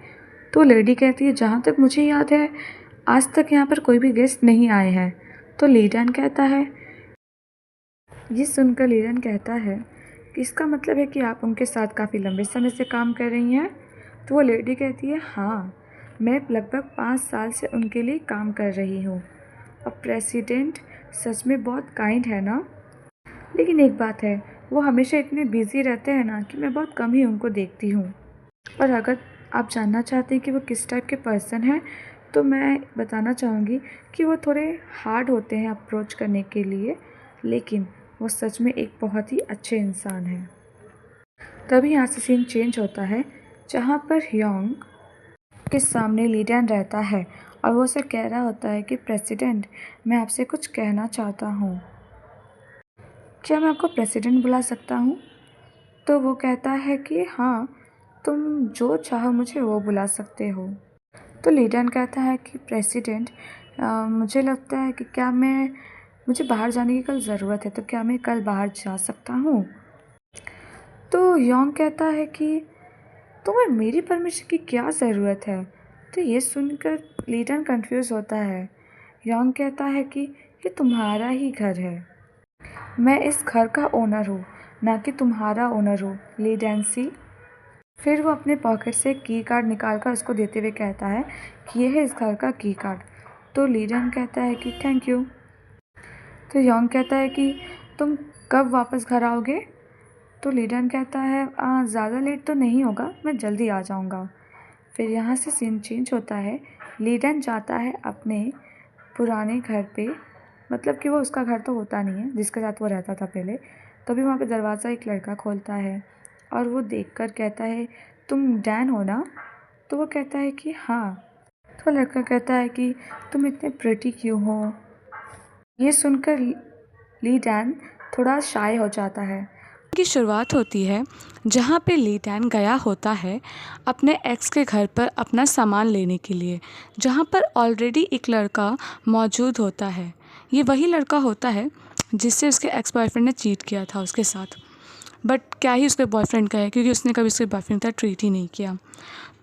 B: तो लेडी कहती है जहाँ तक मुझे याद है आज तक यहाँ पर कोई भी गेस्ट नहीं आए हैं। तो लीडर कहता है, ये सुनकर लीडर कहता है कि इसका मतलब है कि आप उनके साथ काफ़ी लंबे समय से काम कर रही हैं। तो वो लेडी कहती है हाँ, मैं लगभग 5 साल से उनके लिए काम कर रही हूँ। अब प्रेसिडेंट सच में बहुत काइंड है ना, लेकिन एक बात है, वो हमेशा इतने बिज़ी रहते हैं ना कि मैं बहुत कम ही उनको देखती हूँ। और अगर आप जानना चाहते हैं कि वो किस टाइप के पर्सन हैं, तो मैं बताना चाहूँगी कि वो थोड़े हार्ड होते हैं अप्रोच करने के लिए, लेकिन वो सच में एक बहुत ही अच्छे इंसान हैं। तभी यहाँ से सीन चेंज होता है, जहाँ पर ह्योंग के सामने लीडर रहता है और वो उसे कह रहा होता है कि प्रेसिडेंट, मैं आपसे कुछ कहना चाहता हूँ, क्या मैं आपको प्रेसिडेंट बुला सकता हूँ? तो वो कहता है कि हाँ, तुम जो चाहो मुझे वो बुला सकते हो। तो लीडर कहता है कि प्रेसिडेंट, मुझे लगता है कि मुझे बाहर जाने की कल ज़रूरत है, तो क्या मैं कल बाहर जा सकता हूँ? तो योंग कहता है कि तुम्हें मेरी परमिशन की क्या ज़रूरत है? तो ये सुनकर लीडर कंफ्यूज होता है। योंग कहता है कि ये तुम्हारा ही घर है, मैं इस घर का ओनर हूँ, ना कि तुम्हारा ओनर हूँ, ली डैंसी। फिर वो अपने पॉकेट से की कार्ड निकाल कर उसको देते हुए कहता है कि ये है इस घर का की कार्ड। तो लीडर कहता है कि थैंक यू। तो योंग कहता है कि तुम कब वापस घर आओगे? तो लीडर कहता है ज़्यादा लेट तो नहीं होगा, मैं जल्दी आ जाऊँगा। फिर यहाँ से सीन चेंज होता है, लीडर जाता है अपने पुराने घर पे, मतलब कि वो उसका घर तो होता नहीं है जिसके साथ वो रहता था पहले। तभी वहाँ पे दरवाज़ा एक लड़का खोलता है और वो देखकर कहता है तुम डैन हो ना? तो वो कहता है कि हाँ। तो लड़का कहता है कि तुम इतने प्रिटी क्यों हो? ये सुनकर ली डैन थोड़ा शाय हो जाता है।
A: की शुरुआत होती है जहाँ पे ली डैन गया होता है अपने एक्स के घर पर अपना सामान लेने के लिए, जहाँ पर ऑलरेडी एक लड़का मौजूद होता है। ये वही लड़का होता है जिससे उसके एक्स बॉयफ्रेंड ने चीट किया था उसके साथ। बट क्या ही उसके बॉयफ्रेंड का है, क्योंकि उसने कभी उसके बॉयफ्रेंड का ट्रीट ही नहीं किया।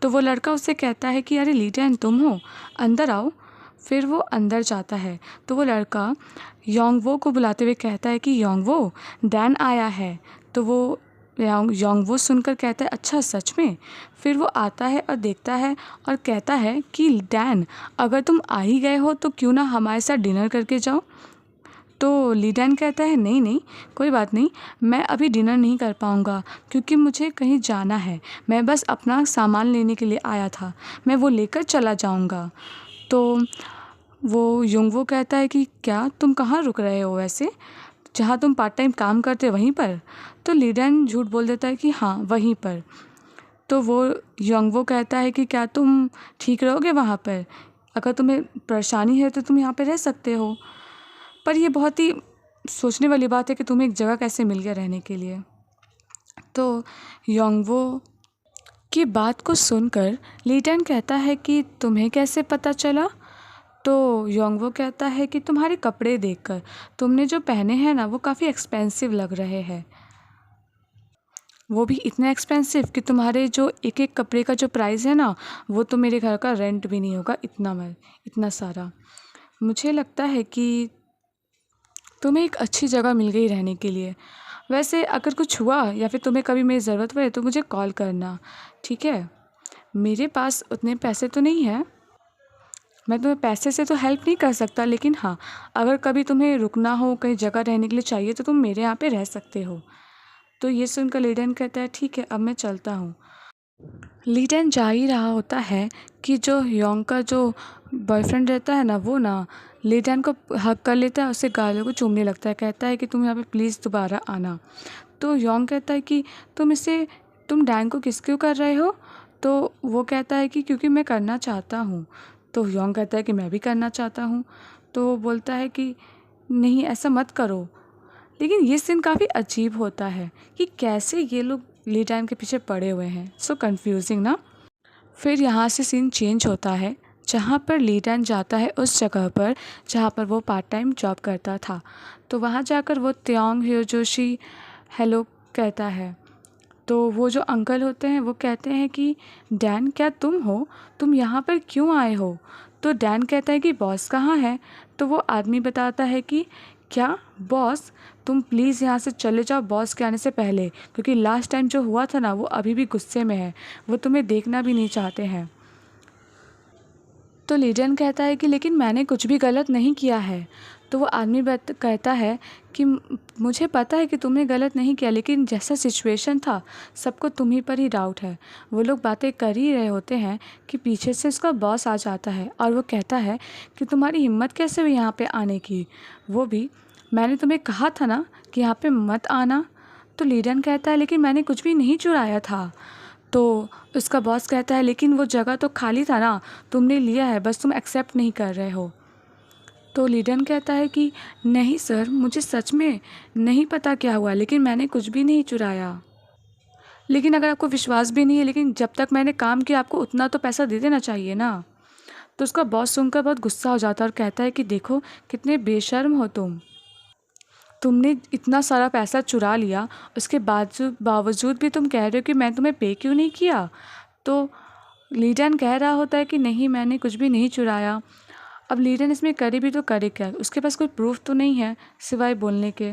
A: तो वो लड़का उससे कहता है कि अरे ली डैन तुम हो, अंदर आओ। फिर वो अंदर जाता है तो वो लड़का योंगवो को बुलाते हुए कहता है कि योंगवो, डैन आया है। तो वो योंगवो सुनकर कहता है अच्छा सच में? फिर वो आता है और देखता है और कहता है कि डैन, अगर तुम आ ही गए हो तो क्यों ना हमारे साथ डिनर करके जाओ। तो ली डैन कहता है नहीं नहीं, कोई बात नहीं, मैं अभी डिनर नहीं कर पाऊँगा क्योंकि मुझे कहीं जाना है, मैं बस अपना सामान लेने के लिए आया था, मैं वो लेकर चला जाऊँगा। तो वो योंगवो कहता है कि क्या तुम कहाँ रुक रहे हो वैसे, जहाँ तुम पार्ट टाइम काम करते वहीं पर? तो ली डैन झूठ बोल देता है कि हाँ वहीं पर। तो वो योंगवो कहता है कि क्या तुम ठीक रहोगे वहाँ पर? अगर तुम्हें परेशानी है तो तुम यहाँ पर रह सकते हो। पर ये बहुत ही सोचने वाली बात है कि तुम्हें एक जगह कैसे मिल गया रहने के लिए। तो योंगवो की बात को सुनकर ली डैन कहता है कि तुम्हें कैसे पता चला? तो योंगवो कहता है कि तुम्हारे कपड़े देखकर, तुमने जो पहने हैं ना वो काफ़ी एक्सपेंसिव लग रहे हैं, वो भी इतने एक्सपेंसिव कि तुम्हारे जो एक एक कपड़े का जो प्राइस है ना वो तो मेरे घर का रेंट भी नहीं होगा, इतना सारा। मुझे लगता है कि तुम्हें एक अच्छी जगह मिल गई रहने के लिए। वैसे अगर कुछ हुआ या फिर तुम्हें कभी मेरी ज़रूरत पड़े तो मुझे कॉल करना, ठीक है? मेरे पास उतने पैसे तो नहीं हैं, मैं तुम्हें पैसे से तो हेल्प नहीं कर सकता, लेकिन हाँ, अगर कभी तुम्हें रुकना हो, कहीं जगह रहने के लिए चाहिए तो तुम मेरे यहाँ पे रह सकते हो। तो ये सुनकर ली डैन कहता है ठीक है, अब मैं चलता हूँ। ली डैन जा ही रहा होता है कि जो योंग का जो बॉयफ्रेंड रहता है ना वो ना ली डैन को हक कर लेता है, उससे गालों को चूमने लगता है, कहता है कि तुम यहाँ पे प्लीज़ दोबारा आना। तो योंग कहता है कि तुम डैन को किस क्यों कर रहे हो? तो वो कहता है कि क्योंकि मैं करना चाहता हूँ। तो योंग कहता है कि मैं भी करना चाहता हूँ। तो वो बोलता है कि नहीं, ऐसा मत करो। लेकिन ये सीन काफ़ी अजीब होता है कि कैसे ये लोग ली डैन के पीछे पड़े हुए हैं। सो कन्फ्यूजिंग ना। फिर यहाँ से सीन चेंज होता है जहाँ पर ली डैन जाता है उस जगह पर जहाँ पर वो पार्ट टाइम जॉब करता था। तो वहाँ जाकर वो त्योंग हियोजोशी हेलो कहता है। तो वो जो अंकल होते हैं वो कहते हैं कि डैन, क्या तुम हो? तुम यहाँ पर क्यों आए हो? तो डैन कहता है कि बॉस कहाँ है? तो वो आदमी बताता है कि क्या बॉस? तुम प्लीज़ यहाँ से चले जाओ बॉस के आने से पहले, क्योंकि लास्ट टाइम जो हुआ था ना वो अभी भी गुस्से में है, वो तुम्हें देखना भी नहीं चाहते हैं। तो ली डैन कहता है कि लेकिन मैंने कुछ भी गलत नहीं किया है। तो वो आदमी कहता है कि मुझे पता है कि तुमने गलत नहीं किया, लेकिन जैसा सिचुएशन था सबको तुम ही पर ही डाउट है। वो लोग बातें कर ही रहे होते हैं कि पीछे से उसका बॉस आ जाता है और वो कहता है कि तुम्हारी हिम्मत कैसे हुई यहाँ पे आने की? वो भी, मैंने तुम्हें कहा था ना कि यहाँ पे मत आना। तो ली डैन कहता है लेकिन मैंने कुछ भी नहीं चुराया था। तो उसका बॉस कहता है लेकिन वो जगह तो खाली था ना, तुमने लिया है, बस तुम एक्सेप्ट नहीं कर रहे हो। तो ली डैन कहता है कि नहीं सर, मुझे सच में नहीं पता क्या हुआ, लेकिन मैंने कुछ भी नहीं चुराया। लेकिन अगर आपको विश्वास भी नहीं है, लेकिन जब तक मैंने काम किया आपको उतना तो पैसा दे देना चाहिए ना। तो उसका बॉस सुनकर बहुत गुस्सा हो जाता है और कहता है कि देखो कितने बेशर्म हो तुमने इतना सारा पैसा चुरा लिया, उसके बावजूद भी तुम कह रहे हो कि मैं तुम्हें पे क्यों नहीं किया। तो ली डैन कह रहा होता है कि नहीं, मैंने कुछ भी नहीं चुराया। अब ली डैन इसमें करे भी तो करे क्या? उसके पास कोई प्रूफ तो नहीं है सिवाय बोलने के।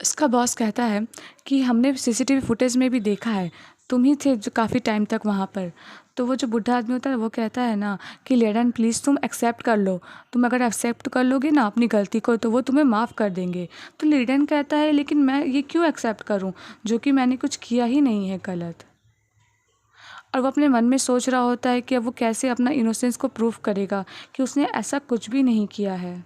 A: उसका बॉस कहता है कि हमने सीसीटीवी फुटेज में भी देखा है, तुम ही थे जो काफ़ी टाइम तक वहाँ पर। तो वो जो बूढ़ा आदमी होता है वो कहता है ना कि ली डैन प्लीज़ तुम एक्सेप्ट कर लो, तुम अगर एक्सेप्ट कर लोगे ना अपनी गलती को तो वो तुम्हें माफ़ कर देंगे। तो ली डैन कहता है लेकिन मैं ये क्यों एक्सेप्ट करूँ जो कि मैंने कुछ किया ही नहीं है गलत। और वो अपने मन में सोच रहा होता है कि अब वो कैसे अपना इनोसेंस को प्रूव करेगा कि उसने ऐसा कुछ भी नहीं किया है।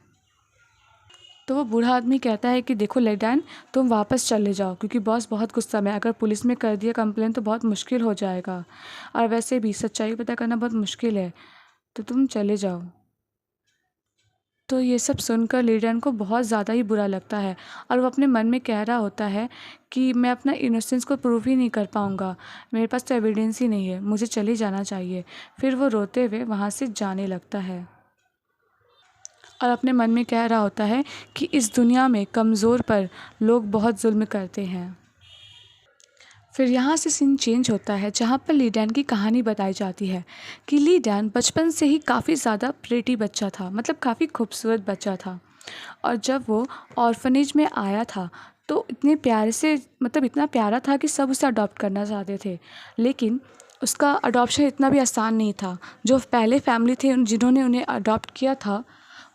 A: तो वो बूढ़ा आदमी कहता है कि देखो ली डैन, तुम वापस चले जाओ क्योंकि बॉस बहुत गुस्सा में है, अगर पुलिस में कर दिया कंप्लेन तो बहुत मुश्किल हो जाएगा, और वैसे भी सच्चाई पता करना बहुत मुश्किल है, तो तुम चले जाओ। तो ये सब सुनकर ली डैन को बहुत ज़्यादा ही बुरा लगता है और वो अपने मन में कह रहा होता है कि मैं अपना इनोसेंस को प्रूव ही नहीं कर पाऊँगा, मेरे पास तो एविडेंस ही नहीं है, मुझे चले जाना चाहिए। फिर वो रोते हुए वहाँ से जाने लगता है और अपने मन में कह रहा होता है कि इस दुनिया में कमज़ोर पर लोग बहुत जुल्म करते हैं। फिर यहाँ से सीन चेंज होता है जहाँ पर ली डैन की कहानी बताई जाती है कि ली डैन बचपन से ही काफ़ी ज़्यादा प्रेटी बच्चा था, मतलब काफ़ी खूबसूरत बच्चा था। और जब वो ऑर्फनेज में आया था तो इतने प्यारे से, मतलब इतना प्यारा था कि सब उसे अडॉप्ट करना चाहते थे, लेकिन उसका अडॉप्शन इतना भी आसान नहीं था। जो पहले फैमिली थे जिन्होंने उन्हें अडॉप्ट किया था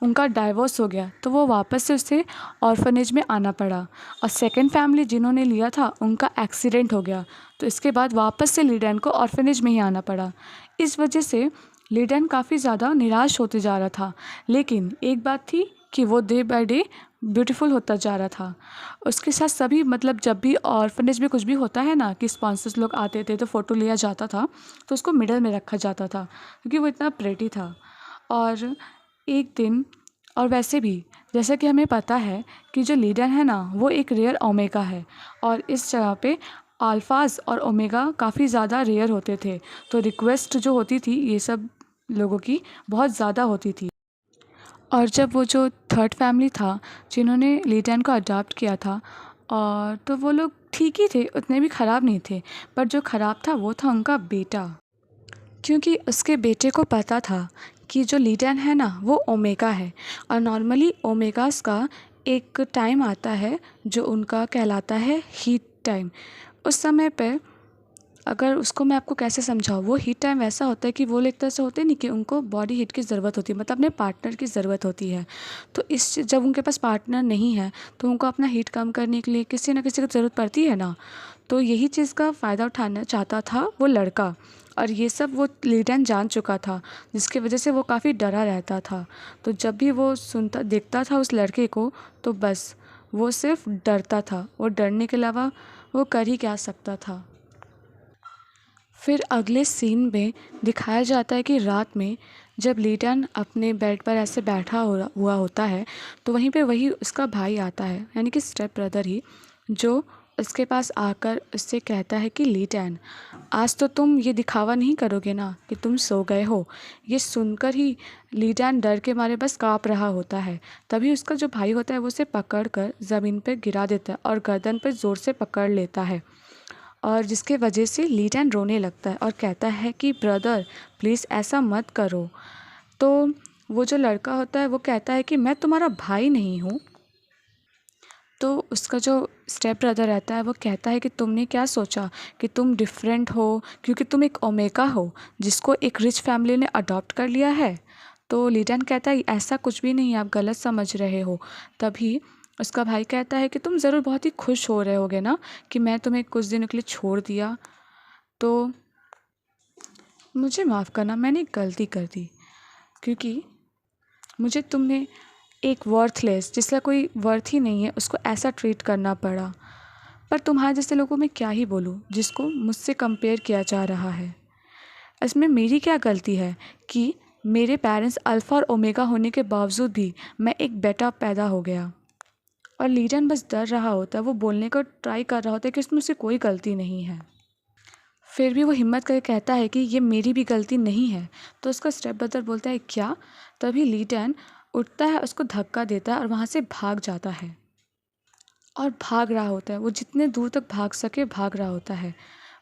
A: उनका डाइवोर्स हो गया, तो वो वापस से उसे ऑर्फनेज में आना पड़ा। और सेकंड फैमिली जिन्होंने लिया था उनका एक्सीडेंट हो गया, तो इसके बाद वापस से ली डैन को ऑर्फनेज में ही आना पड़ा। इस वजह से ली डैन काफ़ी ज़्यादा निराश होते जा रहा था। लेकिन एक बात थी कि वो डे बाय डे ब्यूटीफुल होता जा रहा था। उसके साथ सभी, मतलब जब भी ऑर्फनेज में कुछ भी होता है ना कि स्पॉन्सर्स लोग आते थे तो फ़ोटो लिया जाता था, तो उसको मिडल में रखा जाता था क्योंकि वो इतना प्रेटी था। और एक दिन, और वैसे भी जैसा कि हमें पता है कि जो ली डैन है ना वो एक रेयर ओमेगा है, और इस जगह पे अल्फाज और ओमेगा काफ़ी ज़्यादा रेयर होते थे, तो रिक्वेस्ट जो होती थी ये सब लोगों की बहुत ज़्यादा होती थी। और जब वो जो थर्ड फैमिली था जिन्होंने ली डैन को अडॉप्ट किया था, और तो वो लोग ठीक ही थे, उतने भी ख़राब नहीं थे, पर जो ख़राब था वो था उनका बेटा, क्योंकि उसके बेटे को पता था कि जो ली डैन है ना वो ओमेगा है, और नॉर्मली ओमेगास का एक टाइम आता है जो उनका कहलाता है हीट टाइम। उस समय पे अगर उसको मैं आपको कैसे समझाऊँ, वो हीट टाइम वैसा होता है कि वो एक तरह से होते नहीं कि उनको बॉडी हीट की ज़रूरत होती है, मतलब अपने पार्टनर की ज़रूरत होती है। तो इस जब उनके पास पार्टनर नहीं है तो उनको अपना हीट कम करने के लिए किसी न किसी की ज़रूरत पड़ती है ना। तो यही चीज़ का फ़ायदा उठाना चाहता था वो लड़का, और ये सब वो ली डैन जान चुका था, जिसकी वजह से वो काफ़ी डरा रहता था। तो जब भी वो सुनता देखता था उस लड़के को तो बस
B: वो सिर्फ डरता था, और डरने के अलावा वो कर ही क्या सकता था। फिर अगले सीन में दिखाया जाता है कि रात में जब लीटन अपने बेड पर ऐसे बैठा हुआ होता है, तो वहीं पे वही उसका भाई आता है, यानी कि स्टेप ब्रदर ही, जो उसके पास आकर उससे कहता है कि लीटन, आज तो तुम ये दिखावा नहीं करोगे ना कि तुम सो गए हो। ये सुनकर ही लीटन डर के मारे बस काँप रहा होता है। तभी उसका जो भाई होता है वो उसे पकड़ कर ज़मीन पर गिरा देता है और गर्दन पर ज़ोर से पकड़ लेता है, और जिसके वजह से लीटन रोने लगता है और कहता है कि ब्रदर प्लीज़ ऐसा मत करो। तो वो जो लड़का होता है वो कहता है कि मैं तुम्हारा भाई नहीं हूँ। तो उसका जो स्टेप ब्रदर रहता है वो कहता है कि तुमने क्या सोचा कि तुम डिफरेंट हो क्योंकि तुम एक ओमेगा हो जिसको एक रिच फैमिली ने अडॉप्ट कर लिया है। तो लीटन कहता है ऐसा कुछ भी नहीं, आप गलत समझ रहे हो। तभी उसका भाई कहता है कि तुम ज़रूर बहुत ही खुश हो रहे होगे ना कि मैं तुम्हें कुछ दिनों के लिए छोड़ दिया। तो मुझे माफ़ करना, मैंने एक गलती कर दी क्योंकि मुझे तुमने एक वर्थलेस, जिसका कोई वर्थ ही नहीं है, उसको ऐसा ट्रीट करना पड़ा। पर तुम्हारे जैसे लोगों में क्या ही बोलूँ जिसको मुझसे कंपेयर किया जा रहा है। इसमें मेरी क्या गलती है कि मेरे पेरेंट्स अल्फ़ा और ओमेगा होने के बावजूद भी मैं एक बेटा पैदा हो गया। और लीजन बस डर रहा होता है, वो बोलने को ट्राई कर रहा होता है कि इसमें उससे कोई गलती नहीं है। फिर भी वो हिम्मत करके कहता है कि ये मेरी भी गलती नहीं है। तो उसका स्टेप ब्रदर बोलता है क्या? तभी लीटन उठता है, उसको धक्का देता है और वहाँ से भाग जाता है। और भाग रहा होता है, वो जितने दूर तक भाग सके भाग रहा होता है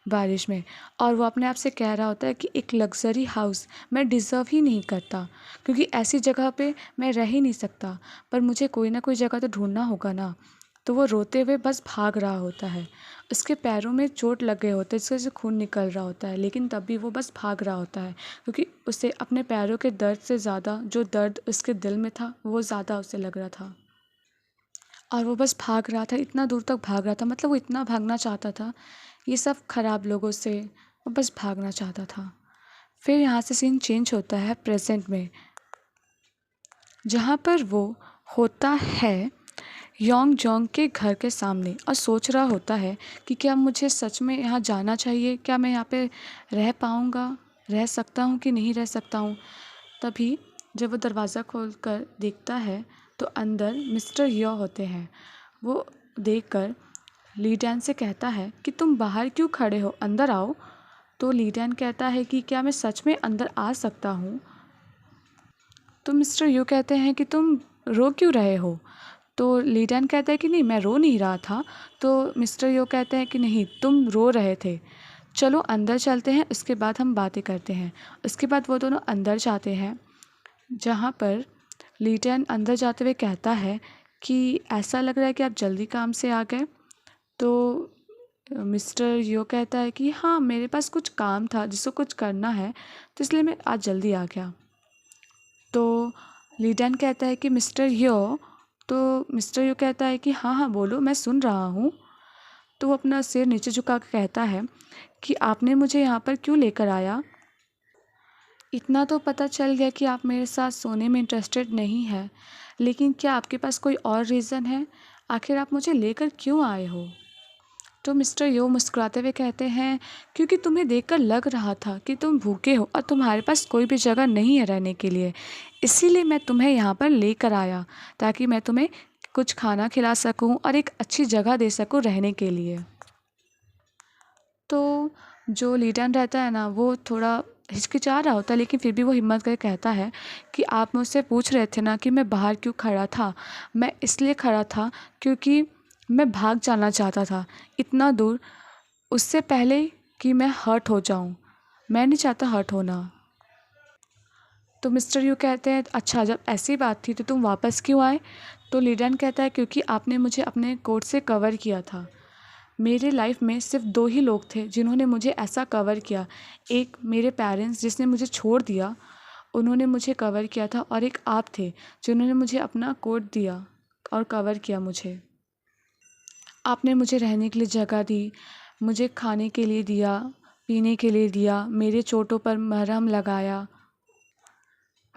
B: बारिश में। और वो अपने आप से कह रहा होता है कि एक लग्ज़री हाउस मैं डिज़र्व ही नहीं करता, क्योंकि ऐसी जगह पे मैं रह ही नहीं सकता, पर मुझे कोई ना कोई जगह तो ढूंढना होगा ना। तो वो रोते हुए बस भाग रहा होता है। उसके पैरों में चोट लग गए होते हैं जिससे से खून निकल रहा होता है, लेकिन तब भी वो बस भाग रहा होता है क्योंकि उसे अपने पैरों के दर्द से ज़्यादा जो दर्द उसके दिल में था वो ज़्यादा उसे लग रहा था। और वो बस भाग रहा था, इतना दूर तक भाग रहा था, मतलब वो इतना भागना चाहता था ये सब ख़राब लोगों से, वो बस भागना चाहता था। फिर यहाँ से सीन चेंज होता है प्रेजेंट में, जहाँ पर वो होता है योंग जोंग के घर के सामने और सोच रहा होता है कि क्या मुझे सच में यहाँ जाना चाहिए, क्या मैं यहाँ पे रह पाऊँगा, रह सकता हूँ कि नहीं रह सकता हूँ। तभी जब वो दरवाज़ा खोल कर देखता है तो अंदर मिस्टर यो होते हैं। वो देखकर लीडैन से कहता है कि तुम बाहर क्यों खड़े हो, अंदर आओ। तो लीडैन कहता है कि क्या मैं सच में अंदर आ सकता हूँ। तो मिस्टर यू कहते हैं कि तुम रो क्यों रहे हो। तो लीडैन कहता है कि नहीं, मैं रो नहीं रहा था। तो मिस्टर यो कहते हैं कि नहीं, तुम रो रहे थे, चलो अंदर चलते हैं, उसके बाद हम बातें करते हैं। उसके बाद वो दोनों अंदर जाते हैं, जहाँ पर लीडैन अंदर जाते हुए कहता है कि ऐसा लग रहा है कि आप जल्दी काम से आ गए। तो मिस्टर यो कहता है कि हाँ, मेरे पास कुछ काम था जिसको कुछ करना है, तो इसलिए मैं आज जल्दी आ गया। तो लीडैन कहता है कि मिस्टर यो, तो मिस्टर यू कहता है कि हाँ हाँ बोलो, मैं सुन रहा हूँ। तो वो अपना सिर नीचे झुका कर कहता है कि आपने मुझे यहाँ पर क्यों लेकर आया। इतना तो पता चल गया कि आप मेरे साथ सोने में इंटरेस्टेड नहीं है, लेकिन क्या आपके पास कोई और रीज़न है, आखिर आप मुझे लेकर क्यों आए हो। तो मिस्टर यो मुस्कुराते हुए कहते हैं क्योंकि तुम्हें देखकर लग रहा था कि तुम भूखे हो और तुम्हारे पास कोई भी जगह नहीं है रहने के लिए, इसीलिए मैं तुम्हें यहाँ पर लेकर आया ताकि मैं तुम्हें कुछ खाना खिला सकूँ और एक अच्छी जगह दे सकूँ रहने के लिए। तो जो लीडन रहता है ना, वो थोड़ा हिचकिचा रहा होता है, लेकिन फिर भी वो हिम्मत करके कहता है कि आप मुझसे पूछ रहे थे ना कि मैं बाहर क्यों खड़ा था, मैं इसलिए खड़ा था क्योंकि मैं भाग जाना चाहता था इतना दूर, उससे पहले कि मैं हर्ट हो जाऊं। मैं नहीं चाहता हर्ट होना। तो मिस्टर यू कहते हैं अच्छा, जब ऐसी बात थी तो तुम वापस क्यों आए। तो लीडन कहता है क्योंकि आपने मुझे अपने कोट से कवर किया था। मेरे लाइफ में सिर्फ दो ही लोग थे जिन्होंने मुझे ऐसा कवर किया, एक मेरे पेरेंट्स जिसने मुझे छोड़ दिया, उन्होंने मुझे कवर किया था, और एक आप थे जिन्होंने मुझे अपना कोट दिया और कवर किया मुझे। आपने मुझे रहने के लिए जगह दी, मुझे खाने के लिए दिया, पीने के लिए दिया, मेरे चोटों पर मरहम लगाया।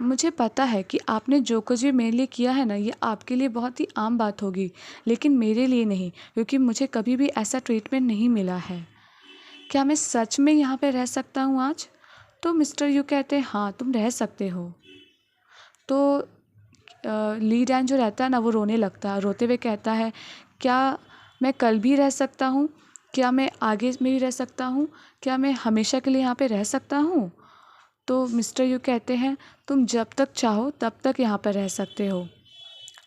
A: मुझे पता है कि आपने जो कुछ भी मेरे लिए किया है ना, ये आपके लिए बहुत ही आम बात होगी, लेकिन मेरे लिए नहीं, क्योंकि मुझे कभी भी ऐसा ट्रीटमेंट नहीं मिला है। क्या मैं सच में यहाँ पे रह सकता हूँ आज? तो मिस्टर यू कहते हैं, हाँ, तुम रह सकते हो। तो ली डैन जो रहता है ना, वो रोने लगता है, रोते हुए कहता है, क्या मैं कल भी रह सकता हूँ? क्या मैं आगे में भी रह सकता हूँ? क्या मैं हमेशा के लिए यहाँ पे रह सकता हूँ? तो मिस्टर यू कहते हैं, तुम जब तक चाहो तब तक यहाँ पर रह सकते हो,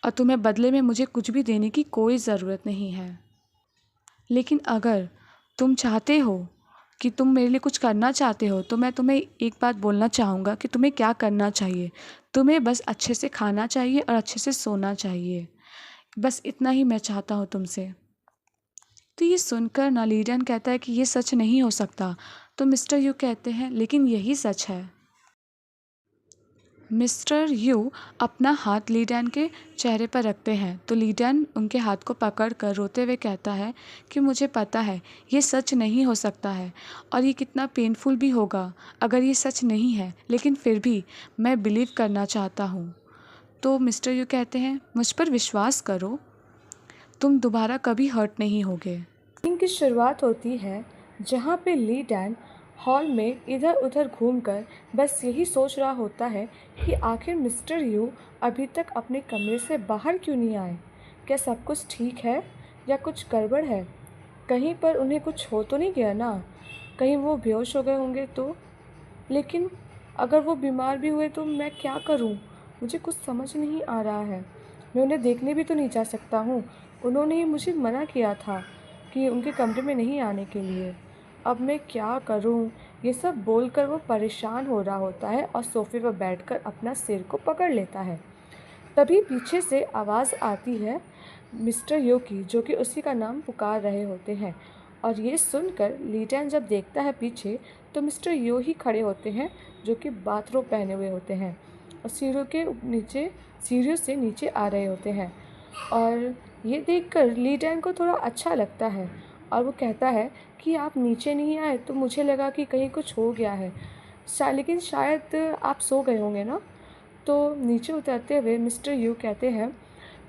A: और तुम्हें बदले में मुझे कुछ भी देने की कोई ज़रूरत नहीं है। लेकिन अगर तुम चाहते हो कि तुम मेरे लिए कुछ करना चाहते हो, तो मैं तुम्हें एक बात बोलना चाहूँगा कि तुम्हें क्या करना चाहिए। तुम्हें बस अच्छे से खाना चाहिए और अच्छे से सोना चाहिए। बस इतना ही मैं चाहता हूँ तुमसे। तो ये सुनकर ना ली डैन कहता है कि ये सच नहीं हो सकता। तो मिस्टर यू कहते हैं, लेकिन यही सच है। मिस्टर यू अपना हाथ ली डैन के चेहरे पर रखते हैं, तो ली डैन उनके हाथ को पकड़कर रोते हुए कहता है कि मुझे पता है ये सच नहीं हो सकता है, और ये कितना पेनफुल भी होगा अगर ये सच नहीं है, लेकिन फिर भी मैं बिलीव करना चाहता हूँ। तो मिस्टर यू कहते हैं, मुझ पर विश्वास करो, तुम दोबारा कभी हर्ट नहीं होगे।
B: सीन की शुरुआत होती है जहाँ पे ली डैन हॉल में इधर उधर घूमकर बस यही सोच रहा होता है कि आखिर मिस्टर यू अभी तक अपने कमरे से बाहर क्यों नहीं आए। क्या सब कुछ ठीक है या कुछ गड़बड़ है? कहीं पर उन्हें कुछ हो तो नहीं गया ना? कहीं वो बेहोश हो गए होंगे तो? लेकिन अगर वो बीमार भी हुए तो मैं क्या करूं? मुझे कुछ समझ नहीं आ रहा है। मैं उन्हें देखने भी तो नहीं जा सकता हूँ। उन्होंने ही मुझे मना किया था कि उनके कमरे में नहीं आने के लिए। अब मैं क्या करूं? ये सब बोलकर वो परेशान हो रहा होता है और सोफे पर बैठकर अपना सिर को पकड़ लेता है। तभी पीछे से आवाज़ आती है मिस्टर यो की, जो कि उसी का नाम पुकार रहे होते हैं। और ये सुनकर ली डैन जब देखता है पीछे, तो मिस्टर यो ही खड़े होते हैं, जो कि बाथरोब पहने हुए होते हैं और सीढ़ियों से नीचे आ रहे होते हैं। और ये देखकर ली डैन को थोड़ा अच्छा लगता है और वो कहता है कि आप नीचे नहीं आए तो मुझे लगा कि कहीं कुछ हो गया है, लेकिन शायद आप सो गए होंगे ना। तो नीचे उतरते हुए मिस्टर यू कहते हैं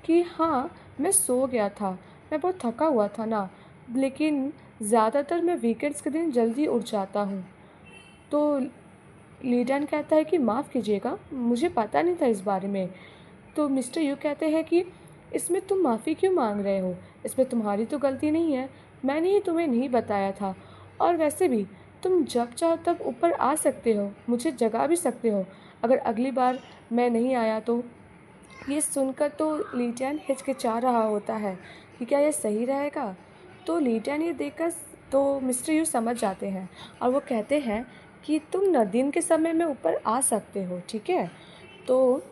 B: कि हाँ, मैं सो गया था, मैं बहुत थका हुआ था ना, लेकिन ज़्यादातर मैं वीकेंड्स के दिन जल्दी उठ जाता हूँ। तो ली डैन कहता है कि माफ़ कीजिएगा, मुझे पता नहीं था इस बारे में। तो मिस्टर यू कहते हैं कि इसमें तुम माफ़ी क्यों मांग रहे हो? इसमें तुम्हारी तो गलती नहीं है, मैंने ही तुम्हें नहीं बताया था। और वैसे भी तुम जब चाहो तब ऊपर आ सकते हो, मुझे जगा भी सकते हो अगर अगली बार मैं नहीं आया तो। ये सुनकर तो ली डैन हिचकिचा रहा होता है कि क्या ये सही रहेगा। तो ली डैन ये देखकर तो मिस्टर यू समझ जाते हैं और वो कहते हैं कि तुम न दिन के समय में ऊपर आ सकते हो, ठीक है। तो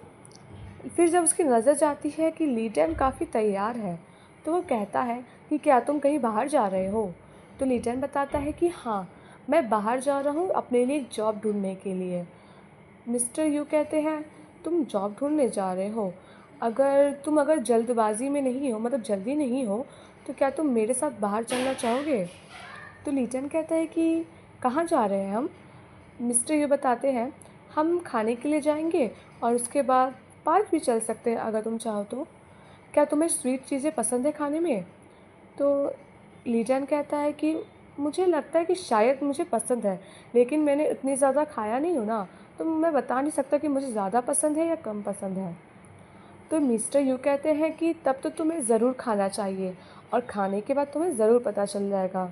B: फिर जब उसकी नज़र जाती है कि ली डैन काफ़ी तैयार है, तो वो कहता है कि क्या तुम कहीं बाहर जा रहे हो? तो ली डैन बताता है कि हाँ, मैं बाहर जा रहा हूँ अपने लिए एक जॉब ढूंढने के लिए। मिस्टर यू कहते हैं, तुम जॉब ढूंढने जा रहे हो? अगर जल्दबाजी में नहीं हो, मतलब जल्दी नहीं हो, तो क्या तुम मेरे साथ बाहर चलना चाहोगे? तो ली डैन कहता है कि कहाँ जा रहे हैं हम? मिस्टर यू बताते हैं, हम खाने के लिए जाएंगे और उसके बाद पार्क भी चल सकते हैं अगर तुम चाहो तो। क्या तुम्हें स्वीट चीज़ें पसंद है खाने में? तो ली डैन कहता है कि मुझे लगता है कि शायद मुझे पसंद है, लेकिन मैंने इतनी ज़्यादा खाया नहीं हो ना, तो मैं बता नहीं सकता कि मुझे ज़्यादा पसंद है या कम पसंद है। तो मिस्टर यू कहते हैं कि तब तो तुम्हें ज़रूर खाना चाहिए और खाने के बाद तुम्हें ज़रूर पता चल जाएगा।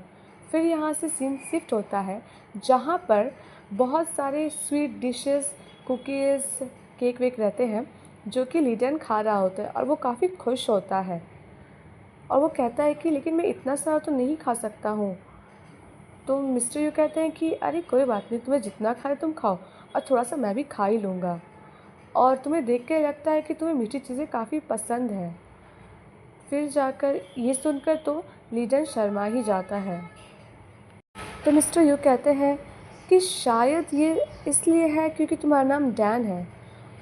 B: फिर यहाँ से सीन शिफ्ट होता है जहाँ पर बहुत सारे स्वीट डिशेस, कुकीज़, केक वेक रहते हैं, जो कि ली डैन खा रहा होता है और वो काफ़ी खुश होता है। और वो कहता है कि लेकिन मैं इतना सारा तो नहीं खा सकता हूँ। तो मिस्टर यू कहते हैं कि अरे कोई बात नहीं, तुम्हें जितना खाए तुम खाओ, और थोड़ा सा मैं भी खा ही लूँगा। और तुम्हें देख के लगता है कि तुम्हें मीठी चीज़ें काफ़ी पसंद है। फिर जाकर ये सुनकर तो ली डैन शर्मा ही जाता है। तो मिस्टर यू कहते हैं कि शायद ये इसलिए है क्योंकि तुम्हारा नाम डैन है।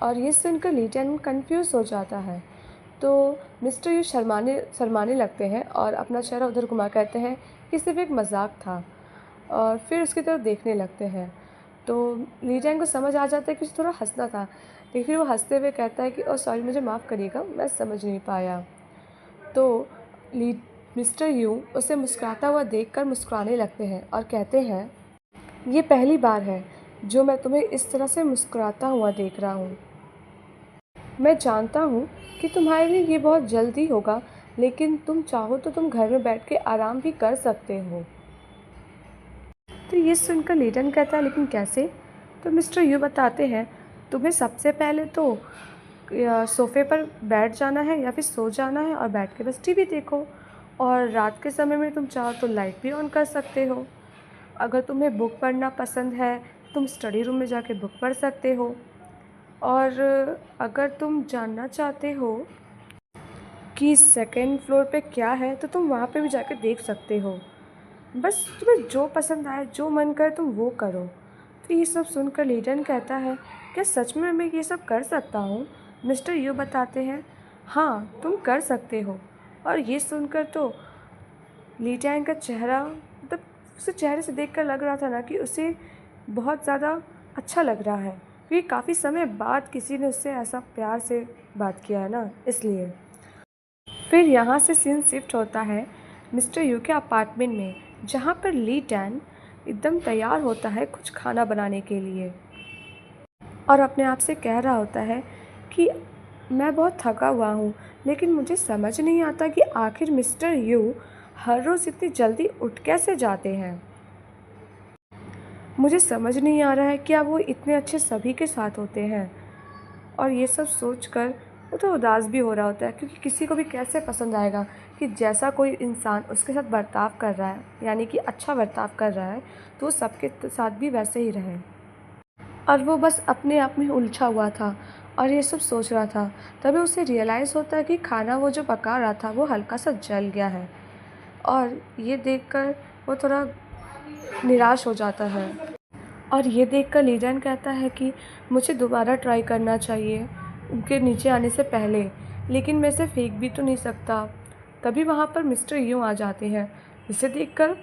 B: और ये सुनकर ली डैन कन्फ्यूज़ हो जाता है। तो मिस्टर यू शर्माने शर्माने लगते हैं और अपना चेहरा उधर घुमा कहते हैं कि सिर्फ एक मजाक था, और फिर उसकी तरफ देखने लगते हैं।
C: तो ली टैन को समझ आ जाता है कि उसे थोड़ा हंसना था, लेकिन फिर वो हंसते हुए कहता है कि ओह सॉरी, मुझे माफ़ करिएगा, मैं समझ नहीं पाया। तो ली मिस्टर यू उसे मुस्कुराता हुआ देखकर मुस्कुराने लगते हैं और कहते हैं, ये पहली बार है जो मैं तुम्हें इस तरह से मुस्कुराता हुआ देख रहा हूँ। मैं जानता हूँ कि तुम्हारे लिए ये बहुत जल्दी होगा, लेकिन तुम चाहो तो तुम घर में बैठ के आराम भी कर सकते हो। तो ये सुनकर लीडन कहता है, लेकिन कैसे? तो मिस्टर यू बताते हैं, तुम्हें सबसे पहले तो सोफ़े पर बैठ जाना है या फिर सो जाना है और बैठ के बस टीवी देखो, और रात के समय में तुम चाहो तो लाइट भी ऑन कर सकते हो। अगर तुम्हें बुक पढ़ना पसंद है, तुम स्टडी रूम में जाके बुक पढ़ सकते हो, और अगर तुम जानना चाहते हो कि सेकेंड फ्लोर पे क्या है, तो तुम वहाँ पे भी जाके देख सकते हो। बस तुम्हें जो पसंद आए, जो मन करे तुम वो करो। तो ये सब सुनकर लीडन कहता है, क्या सच में मैं ये सब कर सकता हूँ? मिस्टर यू बताते हैं, हाँ तुम कर सकते हो। और ये सुनकर तो लीडन का चेहरा, मतलब उसे चेहरे से देखकर लग रहा था ना कि उसे बहुत ज़्यादा अच्छा लग रहा है, क्योंकि काफ़ी समय बाद किसी ने उससे ऐसा प्यार से बात किया है ना, इसलिए। फिर यहाँ से सीन शिफ्ट होता है मिस्टर यू के अपार्टमेंट में, जहाँ पर ली टैन एकदम तैयार होता है कुछ खाना बनाने के लिए, और अपने आप से कह रहा होता है कि मैं बहुत थका हुआ हूँ, लेकिन मुझे समझ नहीं आता कि आखिर मिस्टर यू हर रोज़ इतनी जल्दी उठ कैसे जाते हैं। मुझे समझ नहीं आ रहा है कि अब वो इतने अच्छे सभी के साथ होते हैं। और ये सब सोचकर वो तो उदास भी हो रहा होता है, क्योंकि किसी को भी कैसे पसंद आएगा कि जैसा कोई इंसान उसके साथ बर्ताव कर रहा है, यानी कि अच्छा बर्ताव कर रहा है, तो वो सबके साथ भी वैसे ही रहे। और वो बस अपने आप में उलझा हुआ था और ये सब सोच रहा था। तभी उसे रियलाइज़ होता है कि खाना वो जो पका रहा था वो हल्का सा जल गया है, और ये देखकर वो थोड़ा निराश हो जाता है। और ये देखकर लीजन कहता है कि मुझे दोबारा ट्राई करना चाहिए उनके नीचे आने से पहले, लेकिन मैं इसे फेंक भी तो नहीं सकता। तभी वहाँ पर मिस्टर यू आ जाते हैं, जिसे देखकर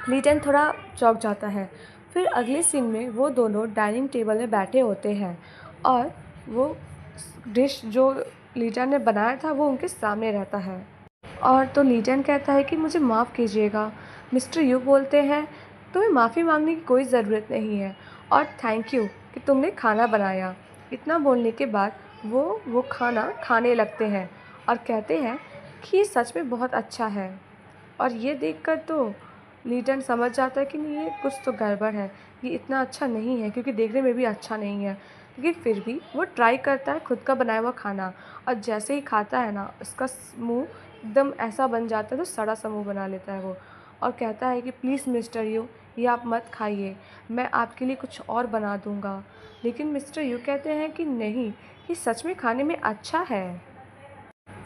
C: लीजन थोड़ा चौंक जाता है। फिर अगले सीन में वो दोनों डाइनिंग टेबल में बैठे होते हैं, और वो डिश जो लीजन ने बनाया था वो उनके सामने रहता है। और तो लीजन कहता है कि मुझे माफ़ कीजिएगा। मिस्टर यू बोलते हैं, तुम्हें माफ़ी मांगने की कोई ज़रूरत नहीं है, और थैंक यू कि तुमने खाना बनाया। इतना बोलने के बाद वो खाना खाने लगते हैं और कहते हैं कि ये सच में बहुत अच्छा है। और ये देखकर तो लीजन समझ जाता है कि नहीं, ये कुछ तो गड़बड़ है, ये इतना अच्छा नहीं है, क्योंकि देखने में भी अच्छा नहीं है। लेकिन फिर भी वो ट्राई करता है खुद का बनाया हुआ खाना, और जैसे ही खाता है ना, उसका मुंह एकदम ऐसा बन जाता है, तो सड़ा सा मुंह बना लेता है वो, और कहता है कि प्लीज़ मिस्टर यू, ये आप मत खाइए, मैं आपके लिए कुछ और बना दूँगा। लेकिन मिस्टर यू कहते हैं कि नहीं, ये सच में खाने में अच्छा है।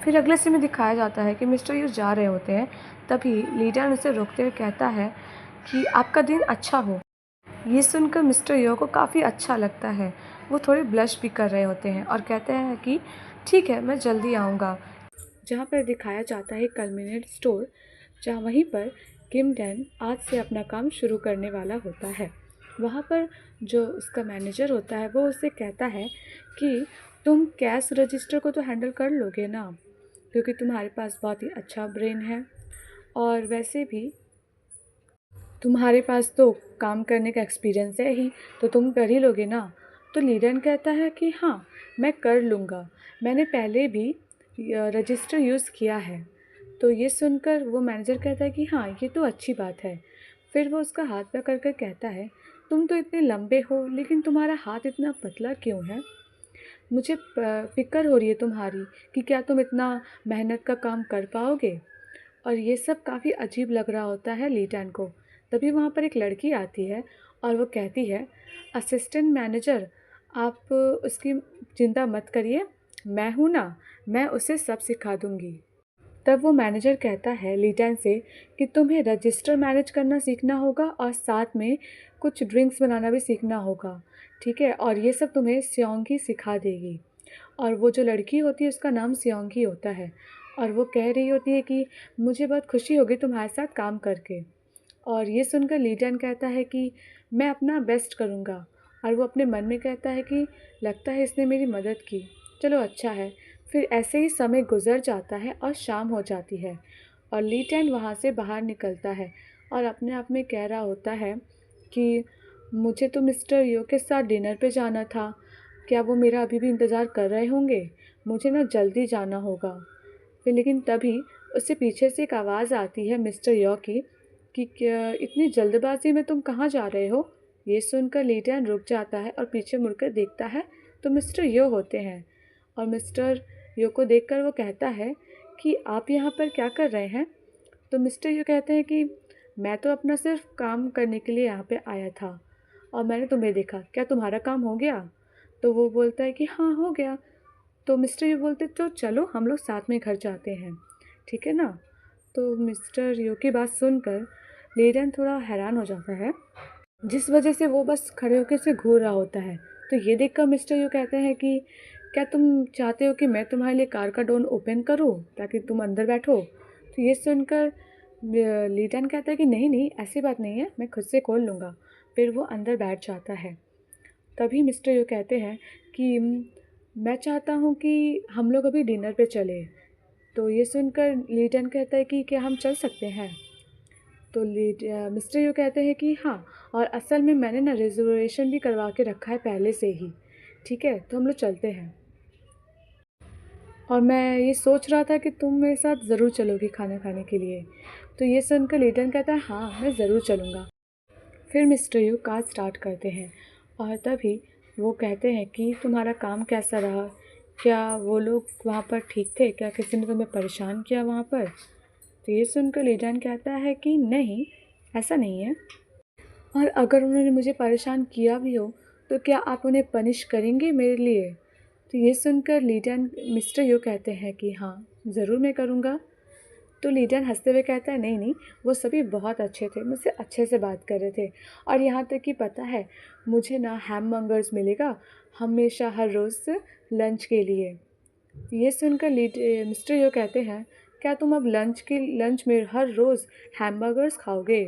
C: फिर अगले सीन में दिखाया जाता है कि मिस्टर यू जा रहे होते हैं, तभी लीडर उसे रोकते हुए कहता है कि आपका दिन अच्छा हो। ये सुनकर मिस्टर यो को काफ़ी अच्छा लगता है। वो थोड़े ब्लश भी कर रहे होते हैं और कहते हैं कि ठीक है, मैं जल्दी आऊँगा। जहाँ पर दिखाया जाता है कल्मिनेट स्टोर, जहाँ वहीं पर किम डैन आज से अपना काम शुरू करने वाला होता है। वहाँ पर जो उसका मैनेजर होता है वो उससे कहता है कि तुम कैश रजिस्टर को तो हैंडल कर लोगे ना, क्योंकि तुम्हारे पास बहुत ही अच्छा ब्रेन है, और वैसे भी तुम्हारे पास तो काम करने का एक्सपीरियंस है ही, तो तुम कर ही लोगे ना। तो लीडन कहता है कि हाँ, मैं कर लूँगा, मैंने पहले भी रजिस्टर यूज़ किया है। तो ये सुनकर वो मैनेजर कहता है कि हाँ, ये तो अच्छी बात है। फिर वो उसका हाथ पकड़ कर कहता है, तुम तो इतने लंबे हो, लेकिन तुम्हारा हाथ इतना पतला क्यों है? मुझे फ़िक्र हो रही है तुम्हारी कि क्या तुम इतना मेहनत का काम कर पाओगे। और ये सब काफ़ी अजीब लग रहा होता है लीटन को। तभी वहाँ पर एक लड़की आती है और वो कहती है, असिस्टेंट मैनेजर, आप उसकी चिंता मत करिए, मैं हूँ ना, मैं उसे सब सिखा दूँगी। तब वो मैनेजर कहता है लीटन से कि तुम्हें रजिस्टर मैनेज करना सीखना होगा, और साथ में कुछ ड्रिंक्स बनाना भी सीखना होगा, ठीक है, और ये सब तुम्हें स्योंगी सिखा देगी। और वो जो लड़की होती है उसका नाम स्योंगी होता है, और वो कह रही होती है कि मुझे बहुत खुशी होगी तुम्हारे साथ काम करके।
B: और ये सुनकर ली टैन कहता है कि मैं अपना बेस्ट करूँगा। और वो अपने मन में कहता है कि लगता है इसने मेरी मदद की, चलो अच्छा है। फिर ऐसे ही समय गुजर जाता है और शाम हो जाती है और ली टैन वहाँ से बाहर निकलता है और अपने आप में कह रहा होता है कि मुझे तो मिस्टर यो के साथ डिनर पे जाना था, क्या वो मेरा अभी भी इंतज़ार कर रहे होंगे? मुझे ना जल्दी जाना होगा। फिर लेकिन तभी उससे पीछे से एक आवाज़ आती है मिस्टर यॉ की कि क्या इतनी जल्दबाजी में तुम कहाँ जा रहे हो? ये सुनकर ली टैन रुक जाता है और पीछे मुड़कर देखता है तो मिस्टर यो होते हैं। और मिस्टर यो को देखकर वो कहता है कि आप यहाँ पर क्या कर रहे हैं? तो मिस्टर यो कहते हैं कि मैं तो अपना सिर्फ काम करने के लिए यहाँ पे आया था और मैंने तुम्हें देखा, क्या तुम्हारा काम हो गया? तो वो बोलता है कि हाँ हो गया। तो मिस्टर यू बोलते तो चलो हम लोग साथ में घर जाते हैं, ठीक है ना। तो मिस्टर यू की बात सुनकर ली टैन थोड़ा हैरान हो जाता है, जिस वजह से वो बस खड़े होकर से घूर रहा होता है। तो ये देखकर मिस्टर यू कहते हैं कि क्या तुम चाहते हो कि मैं तुम्हारे लिए कार का डोर ओपन करूं ताकि तुम अंदर बैठो? तो ये सुनकर ली टैन कहता है कि नहीं नहीं, ऐसी बात नहीं है, मैं खुद से खोल लूँगा। फिर वो अंदर बैठ जाता है। तभी मिस्टर यू कहते हैं कि मैं चाहता हूँ कि हम लोग अभी डिनर पे चले। तो ये सुनकर ली टैन कहता है कि क्या हम चल सकते हैं? तो मिस्टर यू कहते हैं कि हाँ, और असल में मैंने ना रिजर्वेशन भी करवा के रखा है पहले से ही, ठीक है, तो हम लोग चलते हैं। और मैं ये सोच रहा था कि तुम मेरे साथ ज़रूर चलोगी खाना खाने के लिए। तो ये सुनकर ली टैन कहता है हाँ, मैं ज़रूर चलूँगा। फिर मिस्टर यू कार स्टार्ट करते हैं और तभी वो कहते हैं कि तुम्हारा काम कैसा रहा? क्या वो लोग वहाँ पर ठीक थे? क्या किसी ने तुम्हें परेशान किया वहाँ पर? तो ये सुनकर ली टैन कहता है कि नहीं, ऐसा नहीं है। और अगर उन्होंने मुझे परेशान किया भी हो तो क्या आप उन्हें पनिश करेंगे मेरे लिए? तो ये सुनकर ली टैन मिस्टर यू कहते हैं कि हाँ, ज़रूर मैं करूँगा। तो ली टैन हंसते हुए कहता है नहीं नहीं, वो सभी बहुत अच्छे थे, मुझसे अच्छे से बात कर रहे थे और यहाँ तक कि पता है मुझे ना हैमबर्गर्स मिलेगा हमेशा हर रोज़ लंच के लिए। ये सुनकर मिस्टर यू कहते हैं क्या तुम अब लंच में हर रोज़ हैमबर्गर्स खाओगे?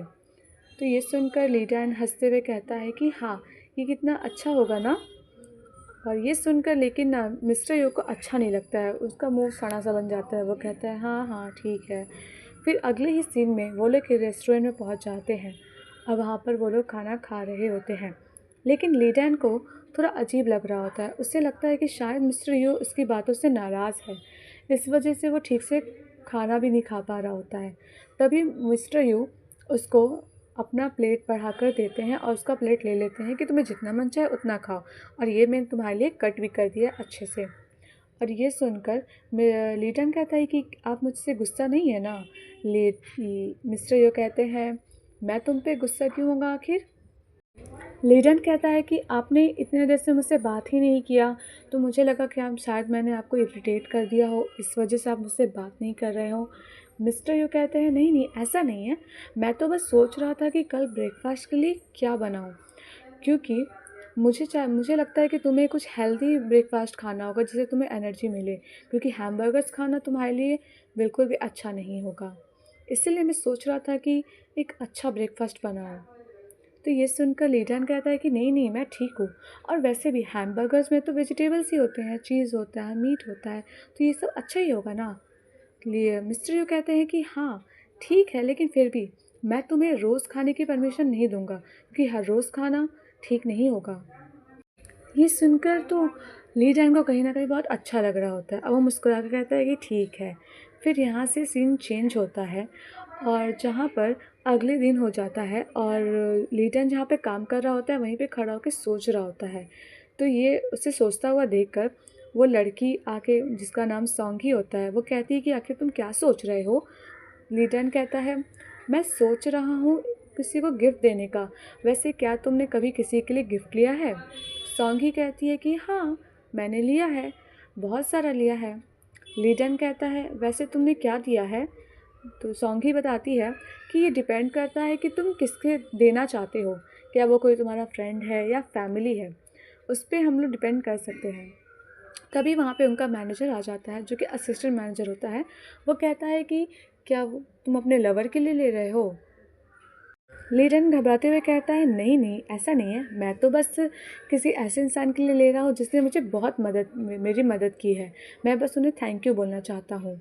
B: तो ये सुनकर ली टैन हंसते हुए कहता है कि हाँ, ये कितना अच्छा होगा ना। और ये सुनकर लेकिन ना मिस्टर यू को अच्छा नहीं लगता है, उसका मुंह सड़ा सा बन जाता है। वो कहता है हाँ हाँ ठीक है। फिर अगले ही सीन में वो लोग एक रेस्टोरेंट में पहुंच जाते हैं और वहाँ पर वो लोग खाना खा रहे होते हैं। लेकिन ली टैन को थोड़ा अजीब लग रहा होता है, उससे लगता है कि शायद मिस्टर यू उसकी बातों से नाराज़ है, इस वजह से वो ठीक से खाना भी नहीं खा पा रहा होता है। तभी मिस्टर यू उसको अपना प्लेट बढ़ाकर देते हैं और उसका प्लेट ले लेते हैं कि तुम्हें जितना मन चाहे उतना खाओ और ये मैंने तुम्हारे लिए कट भी कर दिया अच्छे से। और ये सुनकर ली टैन कहता है कि आप मुझसे गुस्सा नहीं है ना? मिस्टर यू कहते हैं मैं तुम पे गुस्सा क्यों होगा आखिर? ली टैन कहता है कि आपने इतने देर से मुझसे बात ही नहीं किया, तो मुझे लगा कि आप शायद मैंने आपको इरिटेट कर दिया हो, इस वजह से आप मुझसे बात नहीं कर रहे हो। मिस्टर यू कहते हैं नहीं नहीं, ऐसा नहीं है, मैं तो बस सोच रहा था कि कल ब्रेकफास्ट के लिए क्या बनाऊं, क्योंकि मुझे लगता है कि तुम्हें कुछ हेल्दी ब्रेकफास्ट खाना होगा जिससे तुम्हें एनर्जी मिले, क्योंकि हैमबर्गर्स खाना तुम्हारे लिए बिल्कुल भी अच्छा नहीं होगा। इसलिए मैं सोच रहा था कि एक अच्छा ब्रेकफास्ट बनाऊं। तो ये सुनकर ली टैन कहता है कि नहीं नहीं, मैं ठीक हूँ, और वैसे भी हैमबर्गर्स में तो वेजिटेबल्स ही होते हैं, चीज़ होता है, मीट होता है, तो ये सब अच्छा ही होगा ना। लिए मिस्टर यू कहते हैं कि हाँ ठीक है, लेकिन फिर भी मैं तुम्हें रोज़ खाने की परमिशन नहीं दूंगा, क्योंकि हर रोज़ खाना ठीक नहीं होगा। ये सुनकर तो ली टैन को कहीं ना कहीं बहुत अच्छा लग रहा होता है, अब वो मुस्कुरा कर कहता है कि ठीक है। फिर यहाँ से सीन चेंज होता है और जहाँ पर अगले दिन हो जाता है और ली टैन जहाँ पे काम कर रहा होता है वहीं पे खड़ा होकर सोच रहा होता है। तो ये उसे सोचता हुआ देखकर वो लड़की आके, जिसका नाम सॉन्गी होता है, वो कहती है कि आखिर तुम क्या सोच रहे हो? ली टैन कहता है मैं सोच रहा हूँ किसी को गिफ्ट देने का, वैसे क्या तुमने कभी किसी के लिए गिफ्ट लिया है? सॉन्गी कहती है कि हाँ, मैंने लिया है, बहुत सारा लिया है। ली टैन कहता है वैसे तुमने क्या दिया है? तो सॉन्गी बताती है कि ये डिपेंड करता है कि तुम किसके देना चाहते हो, क्या वो कोई तुम्हारा फ्रेंड है या फैमिली है, उस पर हम लोग डिपेंड कर सकते हैं। तभी वहाँ पे उनका मैनेजर आ जाता है, जो कि असिस्टेंट मैनेजर होता है। वो कहता है कि क्या तुम अपने लवर के लिए ले रहे हो?
C: लीडन घबराते हुए कहता है, नहीं नहीं ऐसा नहीं है, मैं तो बस किसी ऐसे इंसान के लिए ले रहा हूँ जिसने मुझे बहुत मेरी मदद की है, मैं बस उन्हें थैंक यू बोलना चाहता हूँ।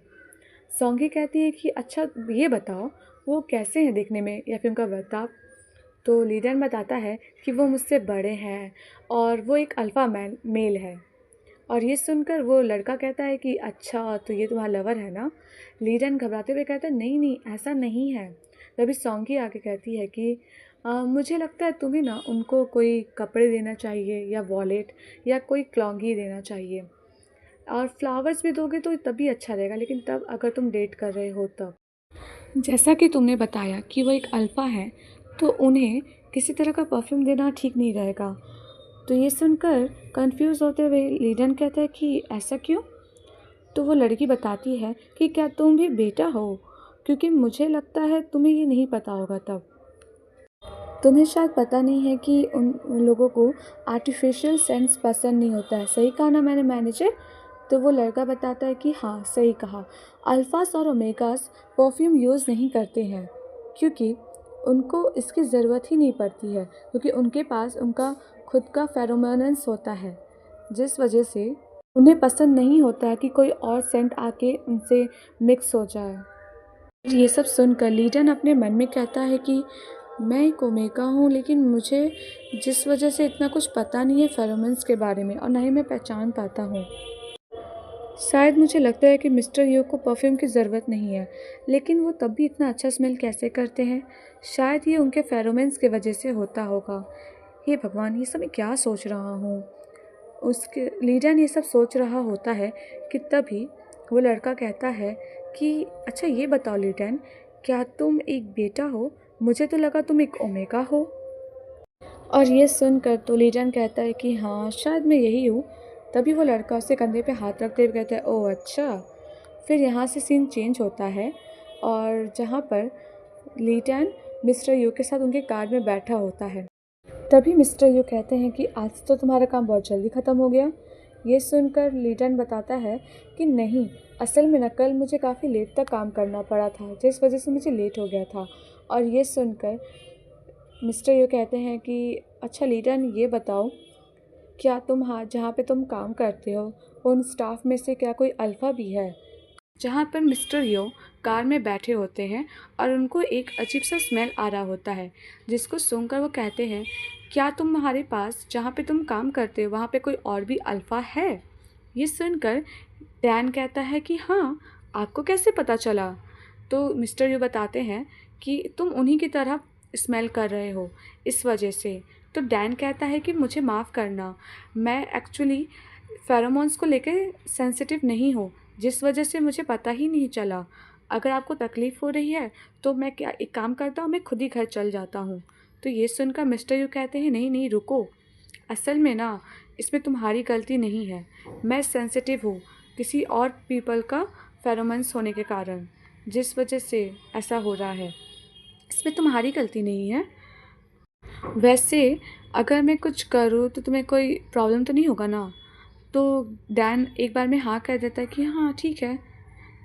C: सॉन्गी कहती है कि अच्छा ये बताओ वो कैसे हैं देखने में या फिर उनका बर्ताव। तो लीडन बताता है कि वो मुझसे बड़े हैं और वो एक अल्फ़ा मेल है। और ये सुनकर वो लड़का कहता है कि अच्छा तो ये तुम्हारा लवर है ना। लीडन घबराते हुए कहता है, नहीं नहीं ऐसा नहीं है। तभी सॉन्गी आके कहती है कि मुझे लगता है तुम्हें ना उनको कोई कपड़े देना चाहिए या वॉलेट या कोई क्लॉन्गी देना चाहिए, और फ्लावर्स भी दोगे तो तभी अच्छा रहेगा, लेकिन तब अगर तुम डेट कर रहे हो तब। जैसा कि तुमने बताया कि वो एक अल्फ़ा है, तो उन्हें किसी तरह का परफ्यूम देना ठीक नहीं रहेगा। तो ये सुनकर कंफ्यूज होते हुए लीडन कहता है कि ऐसा क्यों। तो वो लड़की बताती है कि क्या तुम भी बेटा हो, क्योंकि मुझे लगता है तुम्हें ये नहीं पता होगा तब। तुम्हें शायद पता नहीं है कि उन लोगों को आर्टिफिशियल सेंस पसंद नहीं होता है, सही कहा ना मैंने मैनेजर। तो वो लड़का बताता है कि हाँ सही कहा, अल्फास और ओमेगास परफ्यूम यूज़ नहीं करते हैं क्योंकि उनको इसकी ज़रूरत ही नहीं पड़ती है, क्योंकि उनके पास उनका खुद का फेरोमोन्स होता है, जिस वजह से उन्हें पसंद नहीं होता है कि कोई और सेंट आके उनसे मिक्स हो जाए। ये सब सुनकर लीडन अपने मन में कहता है कि मैं एक ओमेगा हूँ, लेकिन मुझे जिस वजह से इतना कुछ पता नहीं है फेरोमोन्स के बारे में और ना ही मैं पहचान पाता हूँ। शायद मुझे लगता है कि मिस्टर यू को परफ्यूम की ज़रूरत नहीं है, लेकिन वो तब भी इतना अच्छा स्मेल कैसे करते हैं। शायद ये उनके फेरोमोन्स की वजह से होता होगा। हे भगवान, ये सब मैं क्या सोच रहा हूँ। उसके लीडन ये सब सोच रहा होता है कि तभी वो लड़का कहता है कि अच्छा ये बताओ लीडन, क्या तुम एक बेटा हो, मुझे तो लगा तुम एक ओमेगा हो। और ये सुनकर तो लीडन कहता है कि हाँ शायद मैं यही हूँ। तभी वो लड़का उसके कंधे पे हाथ रखते हुए कहता है, ओह अच्छा। फिर यहाँ से सीन चेंज होता है और जहाँ पर लीडन मिस्टर यू के साथ उनके कार में बैठा होता है। तभी मिस्टर यू कहते हैं कि आज तो तुम्हारा काम बहुत जल्दी ख़त्म हो गया। ये सुनकर लीडन बताता है कि नहीं, असल में ना कल मुझे काफ़ी लेट तक काम करना पड़ा था, जिस वजह से मुझे लेट हो गया था। और ये सुनकर मिस्टर यू कहते हैं कि अच्छा लीडन ये बताओ, क्या तुम जहाँ पे तुम काम करते हो उन स्टाफ में से क्या कोई अल्फ़ा भी है। जहाँ पर मिस्टर यो कार में बैठे होते हैं और उनको एक अजीब सा स्मेल आ रहा होता है, जिसको सुनकर वो कहते हैं, क्या तुम्हारे पास जहाँ पे तुम काम करते हो वहाँ पे कोई और भी अल्फ़ा है। ये सुनकर डैन कहता है कि हाँ, आपको कैसे पता चला। तो मिस्टर यू बताते हैं कि तुम उन्हीं की तरह स्मेल कर रहे हो, इस वजह से। तो डैन कहता है कि मुझे माफ़ करना, मैं एक्चुअली फेरोमोन्स को लेकर सेंसिटिव नहीं हूँ, जिस वजह से मुझे पता ही नहीं चला। अगर आपको तकलीफ़ हो रही है तो मैं क्या एक काम करता हूँ, मैं खुद ही घर चल जाता हूँ। तो ये सुनकर मिस्टर यू कहते हैं, नहीं नहीं रुको, असल में ना इसमें तुम्हारी गलती नहीं है, मैं सेंसिटिव हूँ किसी और पीपल का फेरोमोन्स होने के कारण, जिस वजह से ऐसा हो रहा है, इसमें तुम्हारी गलती नहीं है। वैसे अगर मैं कुछ करूँ तो तुम्हें कोई प्रॉब्लम तो नहीं होगा ना। तो डैन एक बार में हाँ कह देता है कि हाँ ठीक है।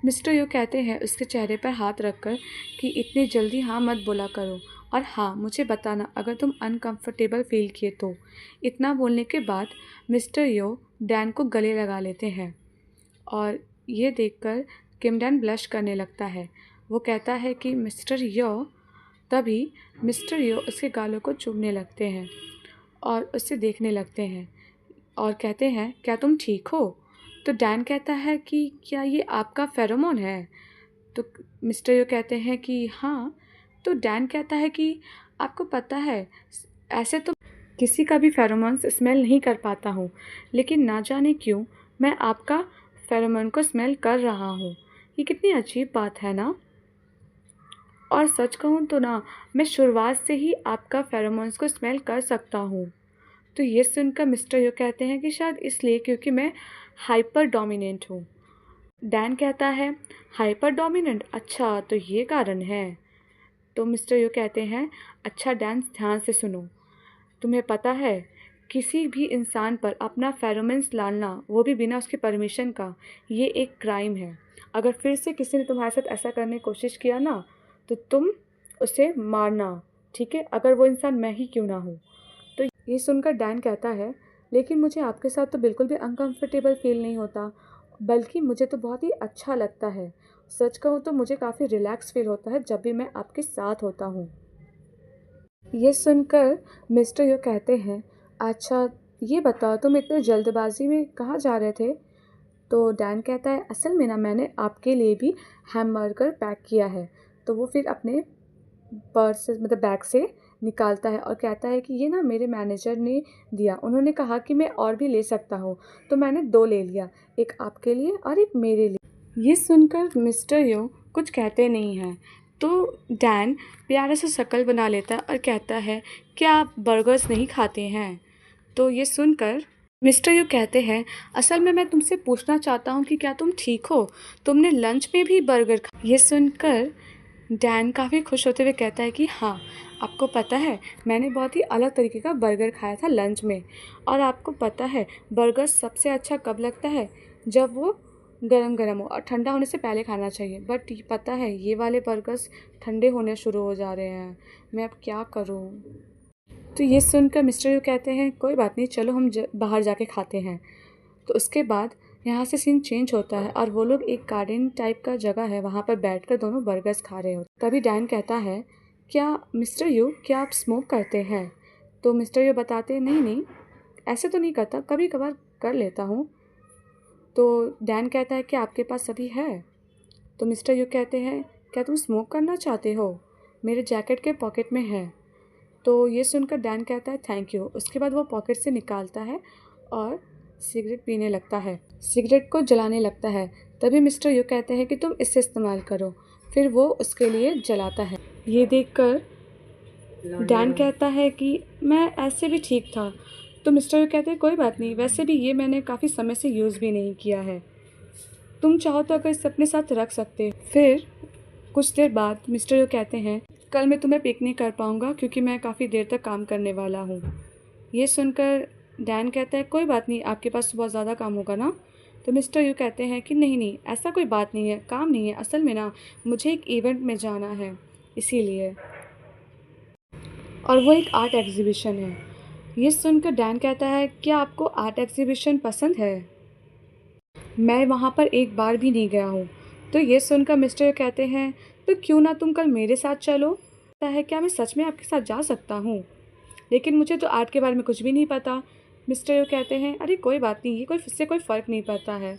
C: मिस्टर यू कहते हैं उसके चेहरे पर हाथ रखकर कि इतनी जल्दी हाँ मत बोला करो, और हाँ मुझे बताना अगर तुम अनकंफर्टेबल फील किए तो। इतना बोलने के बाद मिस्टर यो डैन को गले लगा लेते हैं और ये देखकर किम डैन ब्लश करने लगता है। वो कहता है कि मिस्टर यो। तभी मिस्टर यो उसके गालों को चूमने लगते हैं और उसे देखने लगते हैं और कहते हैं, क्या तुम ठीक हो। तो डैन कहता है कि क्या ये आपका फेरोमोन है। तो मिस्टर यू कहते हैं कि हाँ। तो डैन कहता है कि आपको पता है, ऐसे तो किसी का भी फेरोमोन्स स्मेल नहीं कर पाता हूँ, लेकिन ना जाने क्यों मैं आपका फेरोमोन को स्मेल कर रहा हूँ। ये कितनी अजीब बात है ना। और सच कहूँ तो ना, मैं शुरुआत से ही आपका फेरोमोन्स को स्मेल कर सकता हूँ। तो ये सुनकर मिस्टर यू कहते हैं कि शायद इसलिए क्योंकि मैं हाइपर डोमिनेंट हूँ। डैन कहता है, हाइपर डोमिनेंट, अच्छा तो ये कारण है। तो मिस्टर यू कहते हैं, अच्छा डैन ध्यान से सुनो, तुम्हें पता है किसी भी इंसान पर अपना फेरोमोन्स डालना, वो भी बिना उसके परमिशन का, ये एक क्राइम है। अगर फिर से किसी ने तुम्हारे साथ ऐसा करने की कोशिश किया ना तो तुम उसे मारना,
B: ठीक है, अगर वो इंसान मैं ही क्यों ना हूँ। तो ये सुनकर डैन कहता है, लेकिन मुझे आपके साथ तो बिल्कुल भी अनकंफर्टेबल फ़ील नहीं होता, बल्कि मुझे तो बहुत ही अच्छा लगता है। सच कहूँ तो मुझे काफ़ी रिलैक्स फ़ील होता है जब भी मैं आपके साथ होता हूँ। ये सुनकर मिस्टर यू कहते हैं, अच्छा ये बताओ तुम इतने जल्दबाजी में कहाँ जा रहे थे? तो डैन कहता है, असल में ना मैंने आपके लिए भी हैमबर्गर पैक किया है। तो वो फिर अपने पर्स से मतलब बैग से निकालता है और कहता है कि ये ना मेरे मैनेजर ने दिया, उन्होंने कहा कि मैं और भी ले सकता हूँ, तो मैंने 2 ले लिया, एक आपके लिए और एक मेरे लिए। ये सुनकर मिस्टर यो कुछ कहते नहीं हैं। तो डैन प्यारा सा शक्ल बना लेता है और कहता है, क्या आप बर्गर्स नहीं खाते हैं? तो ये सुनकर मिस्टर यू कहते हैं, असल में मैं तुमसे पूछना चाहता हूँ कि क्या तुम ठीक हो? तुमने लंच में भी बर्गर खा। ये सुनकर डैन काफ़ी खुश होते हुए कहता है कि हाँ, आपको पता है मैंने बहुत ही अलग तरीके का बर्गर खाया था लंच में। और आपको पता है बर्गर सबसे अच्छा कब लगता है? जब वो गरम गरम हो, और ठंडा होने से पहले खाना चाहिए। बट पता है ये वाले बर्गर्स ठंडे होने शुरू हो जा रहे हैं, मैं अब क्या करूँ? तो ये सुनकर मिस्टर यू कहते हैं, कोई बात नहीं, चलो हम बाहर जाके खाते हैं। तो उसके बाद यहाँ से सीन चेंज होता है और वो लोग एक गार्डन टाइप का जगह है, वहाँ पर बैठकर दोनों बर्गर्स खा रहे होते। तभी डैन कहता है, क्या मिस्टर यू, क्या आप स्मोक करते हैं? तो मिस्टर यू बताते हैं, नहीं नहीं, ऐसे तो नहीं करता, कभी कभार कर लेता हूँ। तो डैन कहता है कि आपके पास अभी है? तो मिस्टर यू कहते हैं, क्या तुम स्मोक करना चाहते हो? मेरे जैकेट के पॉकेट में है। तो ये सुनकर डैन कहता है, थैंक यू। उसके बाद वो पॉकेट से निकालता है और सिगरेट पीने लगता है, सिगरेट को जलाने लगता है। तभी मिस्टर यू कहते हैं कि तुम इसे इस्तेमाल करो। फिर वो उसके लिए जलाता है। ये देखकर डैन कहता है कि मैं ऐसे भी ठीक था। तो मिस्टर यू कहते हैं, कोई बात नहीं, वैसे भी ये मैंने काफ़ी समय से यूज़ भी नहीं किया है, तुम चाहो तो अगर इसे अपने साथ रख सकते हो। फिर कुछ देर बाद मिस्टर यू कहते हैं, कल मैं तुम्हें पिक नहीं कर पाऊँगा क्योंकि मैं काफ़ी देर तक काम करने वाला हूँ। ये सुनकर डैन कहता है, कोई बात नहीं, आपके पास बहुत ज़्यादा काम होगा ना? तो मिस्टर यू कहते हैं कि नहीं नहीं, ऐसा कोई बात नहीं है, काम नहीं है, असल में ना मुझे एक इवेंट में जाना है इसीलिए, और वो एक आर्ट एग्जीबिशन है। ये सुनकर डैन कहता है, क्या आपको आर्ट एग्जीबिशन पसंद है? मैं वहाँ पर एक बार भी नहीं गया हूँ। तो ये सुनकर मिस्टर यू कहते हैं, तो क्यों ना तुम कल मेरे साथ चलो? कहता है, क्या मैं सच में आपके साथ जा सकता हूँ? लेकिन मुझे तो आर्ट के बारे में कुछ भी नहीं पता। मिस्टर यू कहते हैं, अरे कोई बात नहीं, ये इससे कोई फ़र्क नहीं पड़ता है।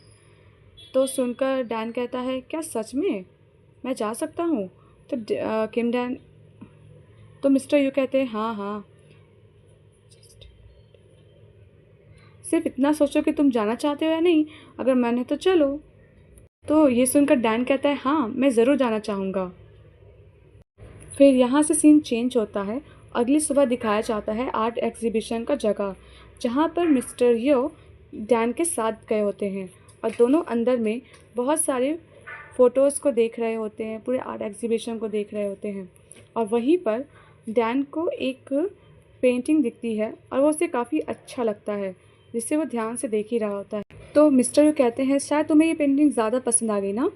B: तो सुनकर डैन कहता है, क्या सच में मैं जा सकता हूँ? तो किम डैन तो मिस्टर यू कहते हैं, हाँ हाँ, सिर्फ इतना सोचो कि तुम जाना चाहते हो या नहीं, अगर मन है तो चलो। तो ये सुनकर डैन कहता है, हाँ मैं ज़रूर जाना चाहूँगा। फिर यहाँ से सीन चेंज होता है, अगली सुबह दिखाया जाता है आर्ट एग्जीबिशन का जगह, जहाँ पर मिस्टर यो डैन के साथ गए होते हैं और दोनों अंदर में बहुत सारे फ़ोटोज़ को देख रहे होते हैं, पूरे आर्ट एग्जीबिशन को देख रहे होते हैं। और वहीं पर डैन को एक पेंटिंग दिखती है और वो उसे काफ़ी अच्छा लगता है, जिससे वो ध्यान से देख ही रहा होता है। तो मिस्टर यू कहते हैं, शायद तुम्हें ये पेंटिंग ज़्यादा पसंद आ गई ना?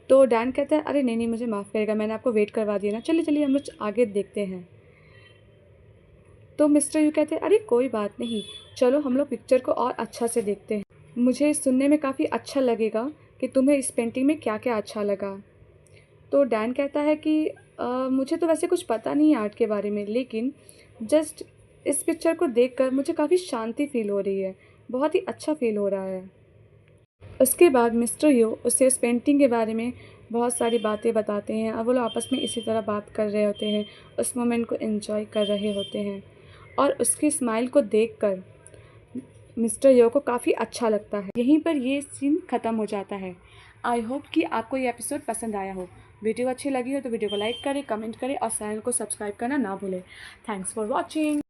B: तो डैन कहता है, अरे नहीं नहीं, मुझे माफ़ करेगा, मैंने आपको वेट करवा दिया ना, चलिए चलिए हम लोग आगे देखते हैं। तो मिस्टर यू कहते हैं, अरे कोई बात नहीं, चलो हम लोग पिक्चर को और अच्छा से देखते हैं, मुझे सुनने में काफ़ी अच्छा लगेगा कि तुम्हें इस पेंटिंग में क्या क्या अच्छा लगा। तो डैन कहता है कि मुझे तो वैसे कुछ पता नहीं है आर्ट के बारे में, लेकिन जस्ट इस पिक्चर को देखकर मुझे काफ़ी शांति फील हो रही है, बहुत ही अच्छा फील हो रहा है। उसके बाद मिस्टर यू उसे उस पेंटिंग के बारे में बहुत सारी बातें बताते हैं और वो लोग आपस में इसी तरह बात कर रहे होते हैं, उस मोमेंट को एंजॉय कर रहे होते हैं। और उसकी स्माइल को देखकर मिस्टर यो को काफ़ी अच्छा लगता है। यहीं पर ये सीन ख़त्म हो जाता है। आई होप कि आपको ये एपिसोड पसंद आया हो। वीडियो अच्छी लगी हो तो वीडियो को लाइक करें, कमेंट करें और चैनल को सब्सक्राइब करना ना भूलें। Thanks for watching.